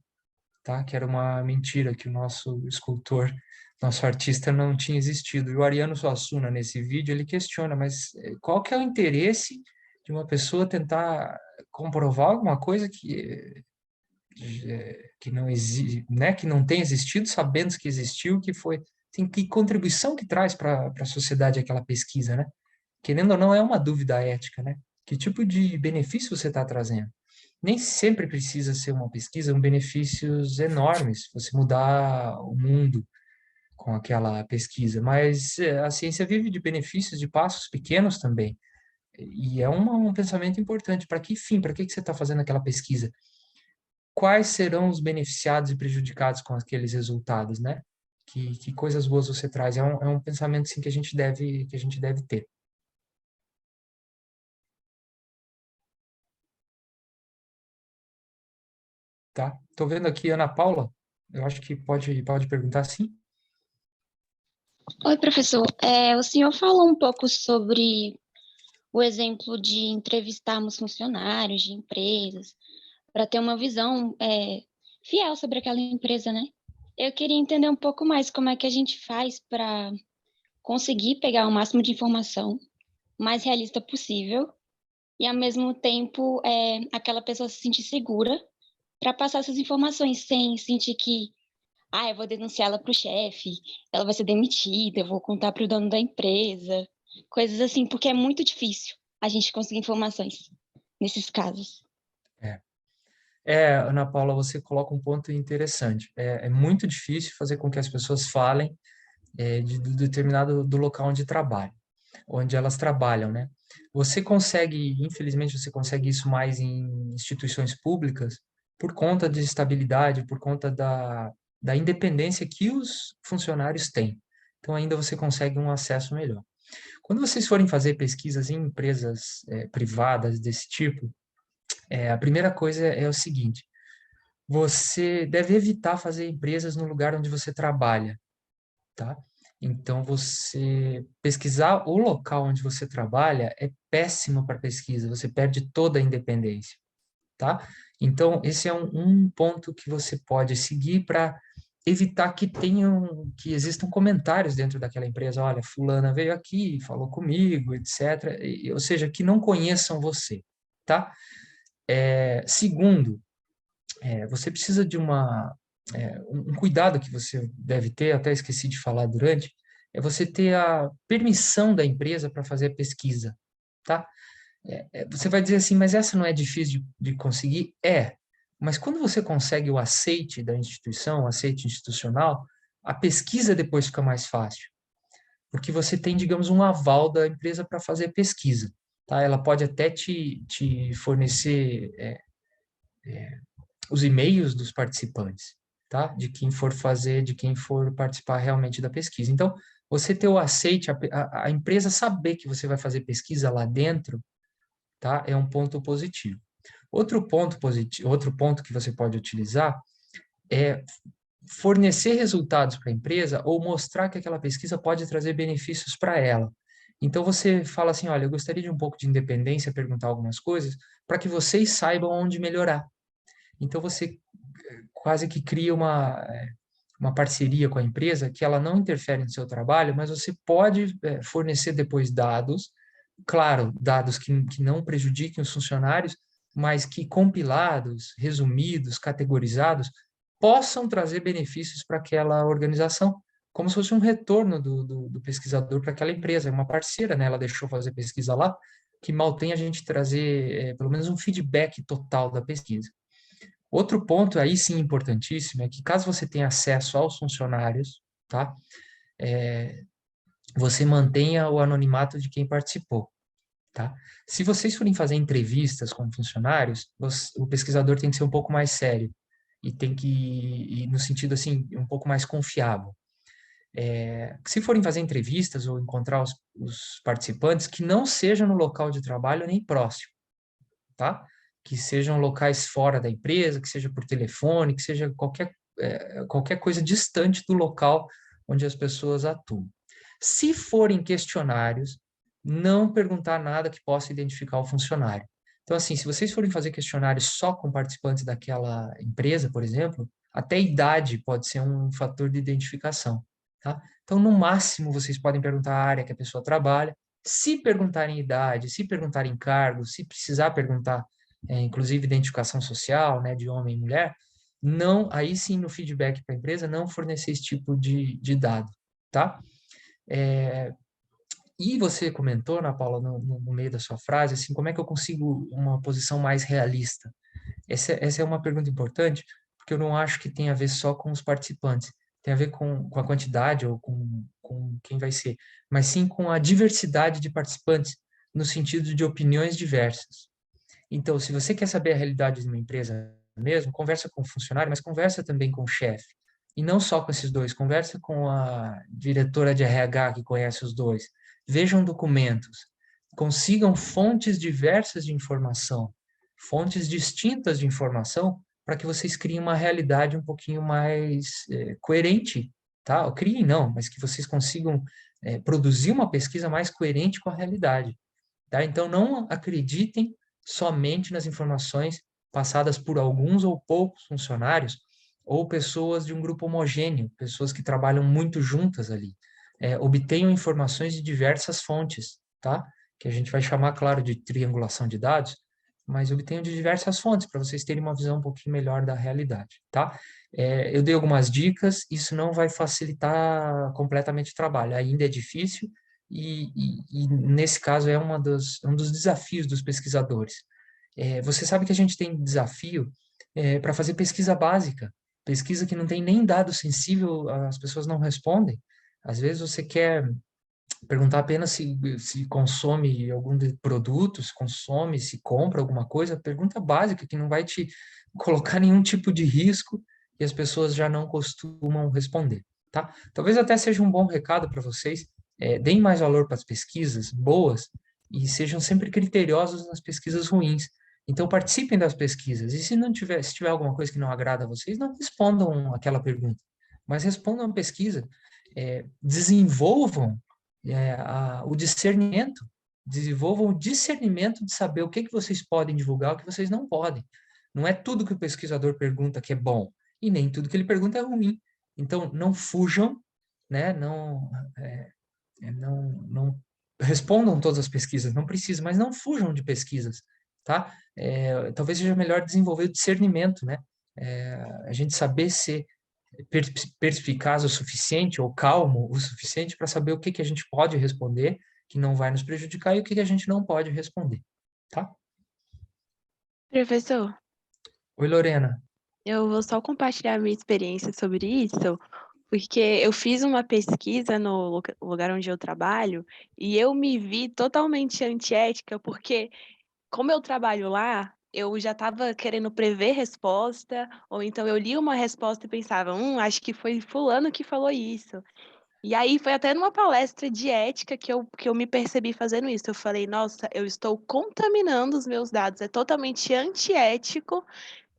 tá? Que era uma mentira, que o nosso escultor, nosso artista não tinha existido. E o Ariano Suassuna, nesse vídeo, ele questiona, mas qual que é o interesse de uma pessoa tentar comprovar alguma coisa que não existe, né, que não tem existido, sabendo que existiu, que foi, tem que contribuição que traz para a sociedade aquela pesquisa, né? Querendo ou não, é uma dúvida ética, né? Que tipo de benefício você está trazendo? nem sempre precisa ser uma pesquisa com benefícios enormes, você mudar o mundo com aquela pesquisa, mas a ciência vive de benefícios, de passos pequenos também. E é um pensamento importante. Para que fim? Para que você está fazendo aquela pesquisa? Quais serão os beneficiados e prejudicados com aqueles resultados, né? Que coisas boas você traz? É um pensamento sim, que a gente deve ter. Tá? Estou vendo aqui Ana Paula. Eu acho que pode perguntar sim. Oi, professor. O senhor falou um pouco sobre o exemplo de entrevistarmos funcionários de empresas para ter uma visão fiel sobre aquela empresa, né? Eu queria entender um pouco mais como é que a gente faz para conseguir pegar o máximo de informação mais realista possível e, ao mesmo tempo, aquela pessoa se sentir segura para passar essas informações sem sentir que eu vou denunciar ela para o chefe, ela vai ser demitida, eu vou contar para o dono da empresa, coisas assim, porque é muito difícil a gente conseguir informações nesses casos. Ana Paula, você coloca um ponto interessante. É muito difícil fazer com que as pessoas falem do determinado do local onde elas trabalham, né? Você consegue, infelizmente, você consegue isso mais em instituições públicas por conta de estabilidade, por conta da independência que os funcionários têm. Então, ainda você consegue um acesso melhor. Quando vocês forem fazer pesquisas em empresas privadas desse tipo, a primeira coisa é o seguinte: você deve evitar fazer empresas no lugar onde você trabalha, tá? Então, você pesquisar o local onde você trabalha é péssimo para pesquisa, você perde toda a independência, tá? Então, esse é um ponto que você pode seguir para evitar que existam comentários dentro daquela empresa, olha, fulana veio aqui, falou comigo, etc. Ou seja, que não conheçam você, tá? Segundo, você precisa de um cuidado que você deve ter, até esqueci de falar durante, é você ter a permissão da empresa para fazer a pesquisa, tá? Você vai dizer assim, mas essa não é difícil de conseguir? Mas quando você consegue o aceite da instituição, o aceite institucional, a pesquisa depois fica mais fácil, porque você tem, digamos, um aval da empresa para fazer a pesquisa, tá? Ela pode até te fornecer os e-mails dos participantes, tá? De quem for participar realmente da pesquisa. Então, você ter o aceite, a empresa saber que você vai fazer pesquisa lá dentro, tá? É um ponto positivo. Outro ponto que você pode utilizar é fornecer resultados para a empresa ou mostrar que aquela pesquisa pode trazer benefícios para ela. Então você fala assim, olha, eu gostaria de um pouco de independência, perguntar algumas coisas, para que vocês saibam onde melhorar. Então você quase que cria uma parceria com a empresa que ela não interfere no seu trabalho, mas você pode fornecer depois dados, claro, dados que não prejudiquem os funcionários, mas que compilados, resumidos, categorizados, possam trazer benefícios para aquela organização, como se fosse um retorno do pesquisador para aquela empresa, é uma parceira, né? Ela deixou fazer pesquisa lá, que mal tem a gente trazer pelo menos um feedback total da pesquisa. Outro ponto aí sim importantíssimo é que caso você tenha acesso aos funcionários, tá? Você mantenha o anonimato de quem participou, tá? Se vocês forem fazer entrevistas com funcionários, o pesquisador tem que ser um pouco mais sério e tem que ir no sentido assim um pouco mais confiável. Se forem fazer entrevistas ou encontrar os participantes, que não sejam no local de trabalho nem próximo, tá? Que sejam locais fora da empresa, que seja por telefone, que seja qualquer coisa distante do local onde as pessoas atuam. Se forem questionários, não perguntar nada que possa identificar o funcionário. Então, assim, se vocês forem fazer questionários só com participantes daquela empresa, por exemplo, até a idade pode ser um fator de identificação, tá? Então, no máximo, vocês podem perguntar a área que a pessoa trabalha. Se perguntarem idade, se perguntarem cargo, se precisar perguntar, inclusive identificação social, né, de homem e mulher, não, aí sim no feedback para a empresa, não fornecer esse tipo de dado, tá? E você comentou, Ana Paula, no meio da sua frase, assim, como é que eu consigo uma posição mais realista? Essa é uma pergunta importante, porque eu não acho que tem a ver só com os participantes, tem a ver com a quantidade ou com quem vai ser, mas sim com a diversidade de participantes, no sentido de opiniões diversas. Então, se você quer saber a realidade de uma empresa mesmo, conversa com o funcionário, mas conversa também com o chefe. E não só com esses dois, conversa com a diretora de RH que conhece os dois. Vejam documentos, consigam fontes diversas de informação, fontes distintas de informação, para que vocês criem uma realidade um pouquinho mais coerente, tá? Ou criem não, mas que vocês consigam produzir uma pesquisa mais coerente com a realidade, tá? Então, não acreditem somente nas informações passadas por alguns ou poucos funcionários ou pessoas de um grupo homogêneo, pessoas que trabalham muito juntas ali. Obtenham informações de diversas fontes, tá? Que a gente vai chamar, claro, de triangulação de dados, mas obtenham de diversas fontes para vocês terem uma visão um pouquinho melhor da realidade, tá? Eu dei algumas dicas, isso não vai facilitar completamente o trabalho, ainda é difícil, e nesse caso é um dos desafios dos pesquisadores. Você sabe que a gente tem desafio para fazer pesquisa básica, pesquisa que não tem nem dado sensível, as pessoas não respondem. Às vezes você quer perguntar apenas se consome algum produto, se consome, se compra alguma coisa, pergunta básica que não vai te colocar nenhum tipo de risco e as pessoas já não costumam responder, tá? Talvez até seja um bom recado para vocês, deem mais valor para as pesquisas boas e sejam sempre criteriosos nas pesquisas ruins. Então participem das pesquisas e se tiver alguma coisa que não agrada a vocês, não respondam aquela pergunta, mas respondam a pesquisa, desenvolvam o discernimento, desenvolvam o discernimento de saber o que vocês podem divulgar, o que vocês não podem. Não é tudo que o pesquisador pergunta que é bom, e nem tudo que ele pergunta é ruim. Então, não fujam, né? Não respondam todas as pesquisas, não precisa, mas não fujam de pesquisas, tá? Talvez seja melhor desenvolver o discernimento, né? A gente saber ser perspicaz o suficiente ou calmo o suficiente para saber o que a gente pode responder, que não vai nos prejudicar, e o que a gente não pode responder, tá? Professor, Oi, Lorena. eu vou só compartilhar a minha experiência sobre isso, porque eu fiz uma pesquisa no lugar onde eu trabalho e eu me vi totalmente antiética, porque como eu trabalho lá, eu já estava querendo prever resposta, ou então eu li uma resposta e pensava, acho que foi fulano que falou isso. E aí foi até numa palestra de ética que eu me percebi fazendo isso. Eu falei, nossa, eu estou contaminando os meus dados, é totalmente antiético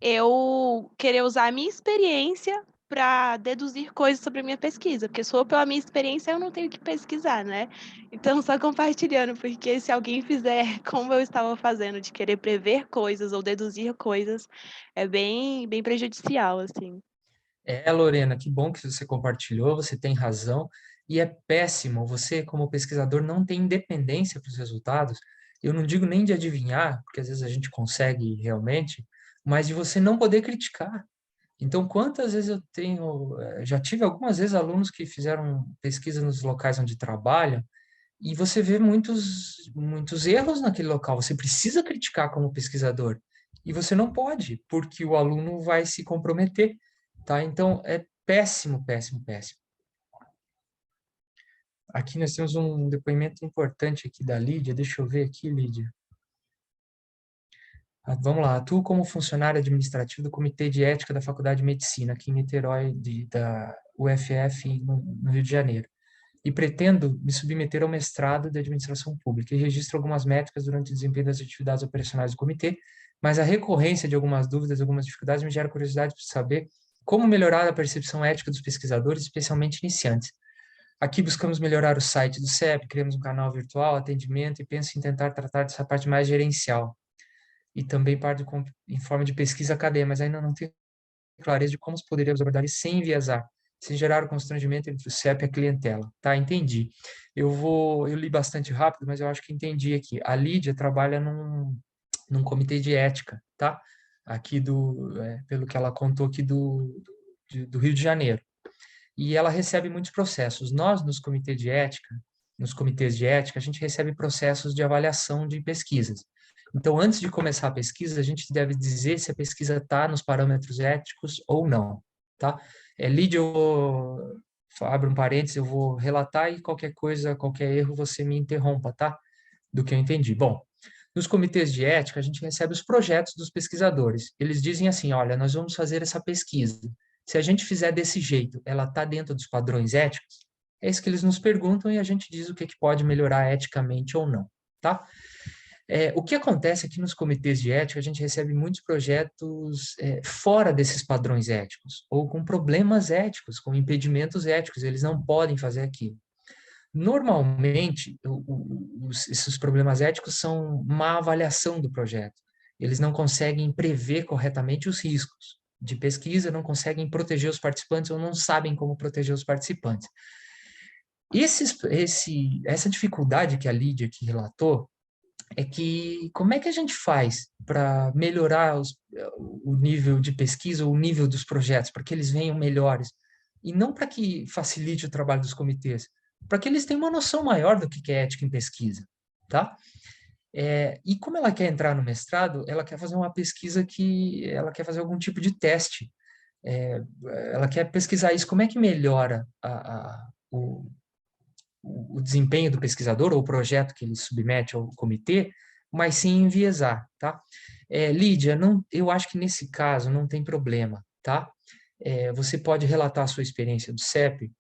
eu querer usar a minha experiência para deduzir coisas sobre a minha pesquisa, porque se for pela minha experiência, eu não tenho que pesquisar, né? Então, só compartilhando, porque se alguém fizer como eu estava fazendo, de querer prever coisas ou deduzir coisas, é bem, bem prejudicial, assim. Lorena, que bom que você compartilhou, você tem razão, e é péssimo, você como pesquisador não tem independência para os resultados, eu não digo nem de adivinhar, porque às vezes a gente consegue realmente, mas de você não poder criticar. Então, quantas vezes já tive algumas vezes alunos que fizeram pesquisa nos locais onde trabalham, e você vê muitos erros naquele local, você precisa criticar como pesquisador, e você não pode, porque o aluno vai se comprometer. Tá? Então, é péssimo, péssimo, péssimo. Aqui nós temos um depoimento importante aqui da Lídia. Deixa eu ver aqui, Lídia. Vamos lá. Atuo como funcionário administrativo do Comitê de Ética da Faculdade de Medicina, aqui em Niterói, da UFF, no Rio de Janeiro. E pretendo me submeter ao mestrado de Administração Pública e registro algumas métricas durante o desempenho das atividades operacionais do comitê, mas a recorrência de algumas dúvidas, algumas dificuldades me gera curiosidade para saber como melhorar a percepção ética dos pesquisadores, especialmente iniciantes. Aqui buscamos melhorar o site do CEP, criamos um canal virtual, atendimento e penso em tentar tratar dessa parte mais gerencial. E também parte em forma de pesquisa acadêmica, mas ainda não tenho clareza de como poderíamos abordar isso sem enviesar, sem gerar o constrangimento entre o CEP e a clientela. Tá, entendi. Eu li bastante rápido, mas eu acho que entendi aqui. A Lídia trabalha num comitê de ética, tá? Aqui pelo que ela contou aqui do Rio de Janeiro. E ela recebe muitos processos. Nós, nos comitês de ética, a gente recebe processos de avaliação de pesquisas. Então, antes de começar a pesquisa, a gente deve dizer se a pesquisa está nos parâmetros éticos ou não, tá? Lídia, abro um parênteses, eu vou relatar e qualquer coisa, qualquer erro, você me interrompa, tá? Do que eu entendi. Bom, nos comitês de ética, a gente recebe os projetos dos pesquisadores. Eles dizem assim, olha, nós vamos fazer essa pesquisa. Se a gente fizer desse jeito, ela está dentro dos padrões éticos? É isso que eles nos perguntam e a gente diz o que pode melhorar eticamente ou não, tá? O que acontece é que nos comitês de ética a gente recebe muitos projetos fora desses padrões éticos, ou com problemas éticos, com impedimentos éticos, eles não podem fazer aquilo. Normalmente, esses problemas éticos são má avaliação do projeto. Eles não conseguem prever corretamente os riscos de pesquisa, não conseguem proteger os participantes ou não sabem como proteger os participantes. Essa dificuldade que a Lídia aqui relatou é que como é que a gente faz para melhorar o nível de pesquisa, o nível dos projetos, para que eles venham melhores? E não para que facilite o trabalho dos comitês, para que eles tenham uma noção maior do que é ética em pesquisa, tá? E como ela quer entrar no mestrado, ela quer fazer uma pesquisa ela quer fazer algum tipo de teste. Ela quer pesquisar isso, como é que melhora o desempenho do pesquisador ou o projeto que ele submete ao comitê, mas sem enviesar, tá? Lídia, eu acho que nesse caso não tem problema, tá? Você pode relatar a sua experiência do CEP,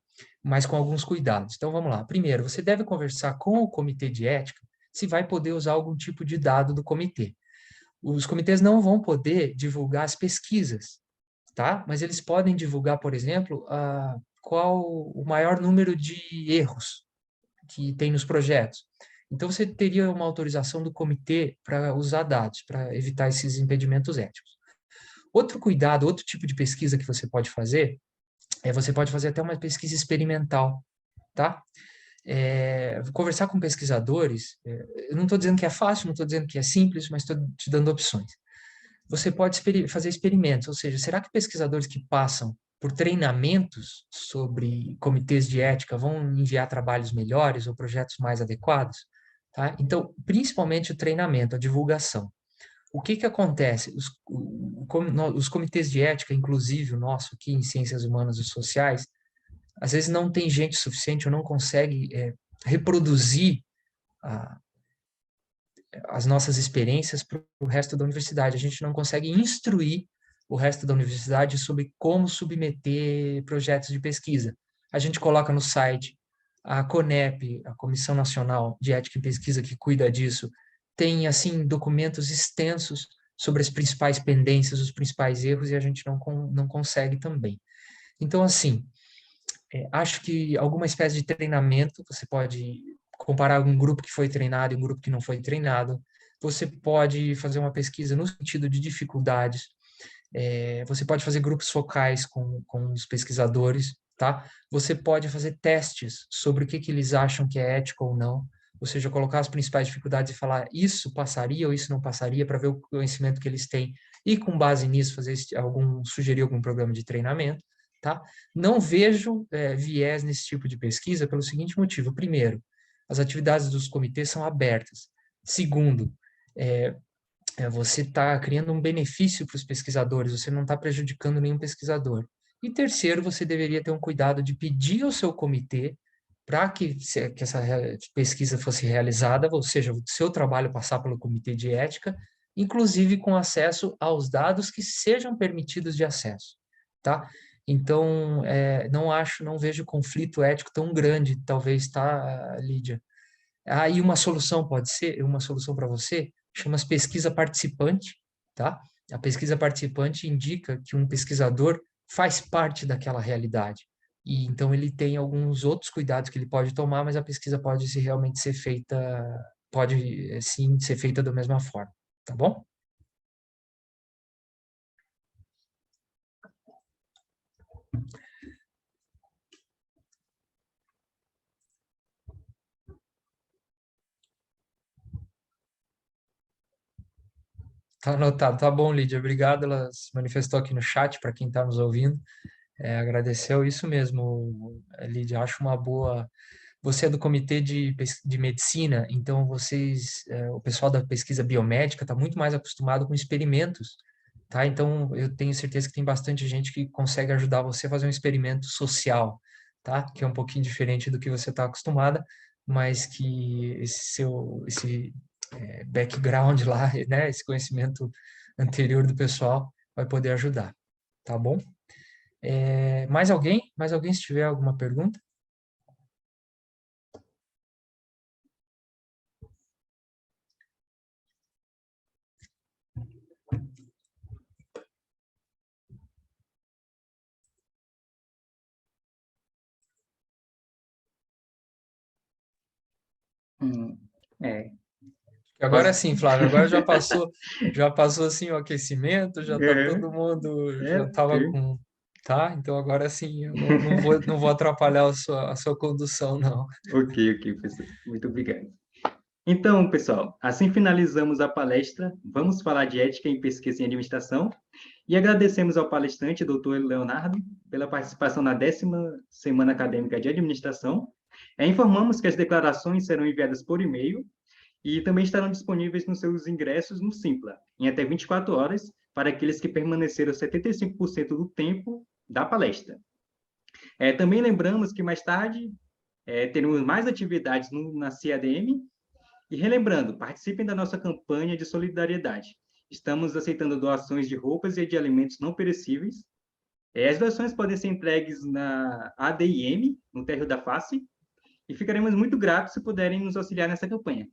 mas com alguns cuidados. Então, vamos lá. Primeiro, você deve conversar com o comitê de ética se vai poder usar algum tipo de dado do comitê. Os comitês não vão poder divulgar as pesquisas, tá? Mas eles podem divulgar, por exemplo, qual o maior número de erros que tem nos projetos. Então, você teria uma autorização do comitê para usar dados, para evitar esses impedimentos éticos. Outro cuidado, outro tipo de pesquisa que você pode fazer, você pode fazer até uma pesquisa experimental, tá? Conversar com pesquisadores, eu não estou dizendo que é fácil, não estou dizendo que é simples, mas estou te dando opções. Você pode fazer experimentos, ou seja, será que pesquisadores que passam por treinamentos sobre comitês de ética vão enviar trabalhos melhores ou projetos mais adequados? Tá? Então, principalmente o treinamento, a divulgação. O que acontece? Os comitês de ética, inclusive o nosso aqui em Ciências Humanas e Sociais, às vezes não tem gente suficiente ou não consegue reproduzir as nossas experiências para o resto da universidade. A gente não consegue instruir o resto da universidade sobre como submeter projetos de pesquisa. A gente coloca no site, a CONEP, a Comissão Nacional de Ética em Pesquisa, que cuida disso, tem, assim, documentos extensos sobre as principais pendências, os principais erros, e a gente não consegue também. Então, assim, acho que alguma espécie de treinamento, você pode comparar um grupo que foi treinado e um grupo que não foi treinado, você pode fazer uma pesquisa no sentido de dificuldades, você pode fazer grupos focais com os pesquisadores, tá? Você pode fazer testes sobre o que eles acham que é ético ou não, ou seja, colocar as principais dificuldades e falar isso passaria ou isso não passaria, para ver o conhecimento que eles têm, e com base nisso sugerir algum programa de treinamento, tá? Não vejo viés nesse tipo de pesquisa pelo seguinte motivo. Primeiro, as atividades dos comitês são abertas. Segundo, você está criando um benefício para os pesquisadores, você não está prejudicando nenhum pesquisador. E terceiro, você deveria ter um cuidado de pedir ao seu comitê para que essa pesquisa fosse realizada, ou seja, o seu trabalho passar pelo comitê de ética, inclusive com acesso aos dados que sejam permitidos de acesso, tá? Então, não vejo conflito ético tão grande, talvez, tá, Lídia? Aí uma solução pode ser, uma solução para você, chama-se pesquisa participante, tá? A pesquisa participante indica que um pesquisador faz parte daquela realidade. E então ele tem alguns outros cuidados que ele pode tomar, mas a pesquisa pode realmente ser feita, pode sim ser feita da mesma forma, tá bom? Tá anotado, tá bom, Lídia, obrigado, ela se manifestou aqui no chat, para quem está nos ouvindo, agradeceu isso mesmo, Lídia, acho uma boa você é do comitê de medicina, então o pessoal da pesquisa biomédica está muito mais acostumado com experimentos, tá? Então, eu tenho certeza que tem bastante gente que consegue ajudar você a fazer um experimento social, tá? Que é um pouquinho diferente do que você está acostumada, mas que esse background lá, né? Esse conhecimento anterior do pessoal vai poder ajudar, tá bom? Mais alguém? Mais alguém, se tiver alguma pergunta? É, Agora posso... sim, Flávio, agora já passou assim o aquecimento, já tá todo mundo, já tava ok. com, tá? Então agora sim, eu não vou atrapalhar a sua condução, não. Ok, professor. Muito obrigado. Então, pessoal, assim finalizamos a palestra. Vamos falar de ética em pesquisa em administração. E agradecemos ao palestrante, doutor Leonardo, pela participação na 10ª Semana Acadêmica de Administração. Informamos que as declarações serão enviadas por e-mail e também estarão disponíveis nos seus ingressos no Simpla, em até 24 horas, para aqueles que permaneceram 75% do tempo da palestra. Também lembramos que mais tarde teremos mais atividades na CIADM. E relembrando, participem da nossa campanha de solidariedade. Estamos aceitando doações de roupas e de alimentos não perecíveis. As doações podem ser entregues na ADIM, no térreo da face, e ficaremos muito gratos se puderem nos auxiliar nessa campanha.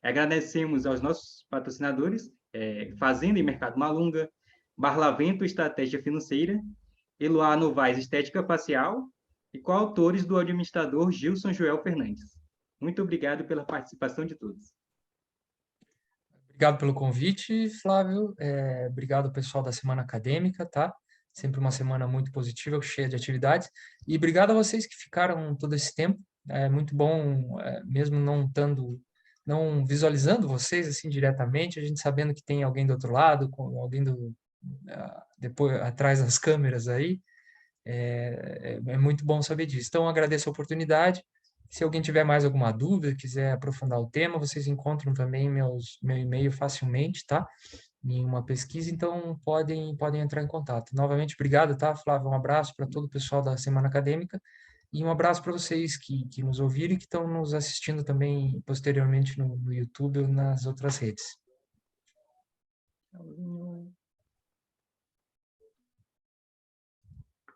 Agradecemos aos nossos patrocinadores, Fazenda e Mercado Malunga, Barlavento Estratégia Financeira, Eloá Novaes Estética Facial e coautores do administrador Gilson Joel Fernandes. Muito obrigado pela participação de todos. Obrigado pelo convite, Flávio. Obrigado, pessoal da Semana Acadêmica, tá? Sempre uma semana muito positiva, cheia de atividades. E obrigado a vocês que ficaram todo esse tempo. É muito bom, mesmo não visualizando vocês assim diretamente, a gente sabendo que tem alguém do outro lado, alguém depois atrás das câmeras aí. É muito bom saber disso. Então, agradeço a oportunidade. Se alguém tiver mais alguma dúvida, quiser aprofundar o tema, vocês encontram também meu e-mail facilmente, tá? Em uma pesquisa, então podem entrar em contato. Novamente, obrigado, tá, Flávio? Um abraço para todo o pessoal da Semana Acadêmica e um abraço para vocês que nos ouviram e que estão nos assistindo também posteriormente no YouTube ou nas outras redes.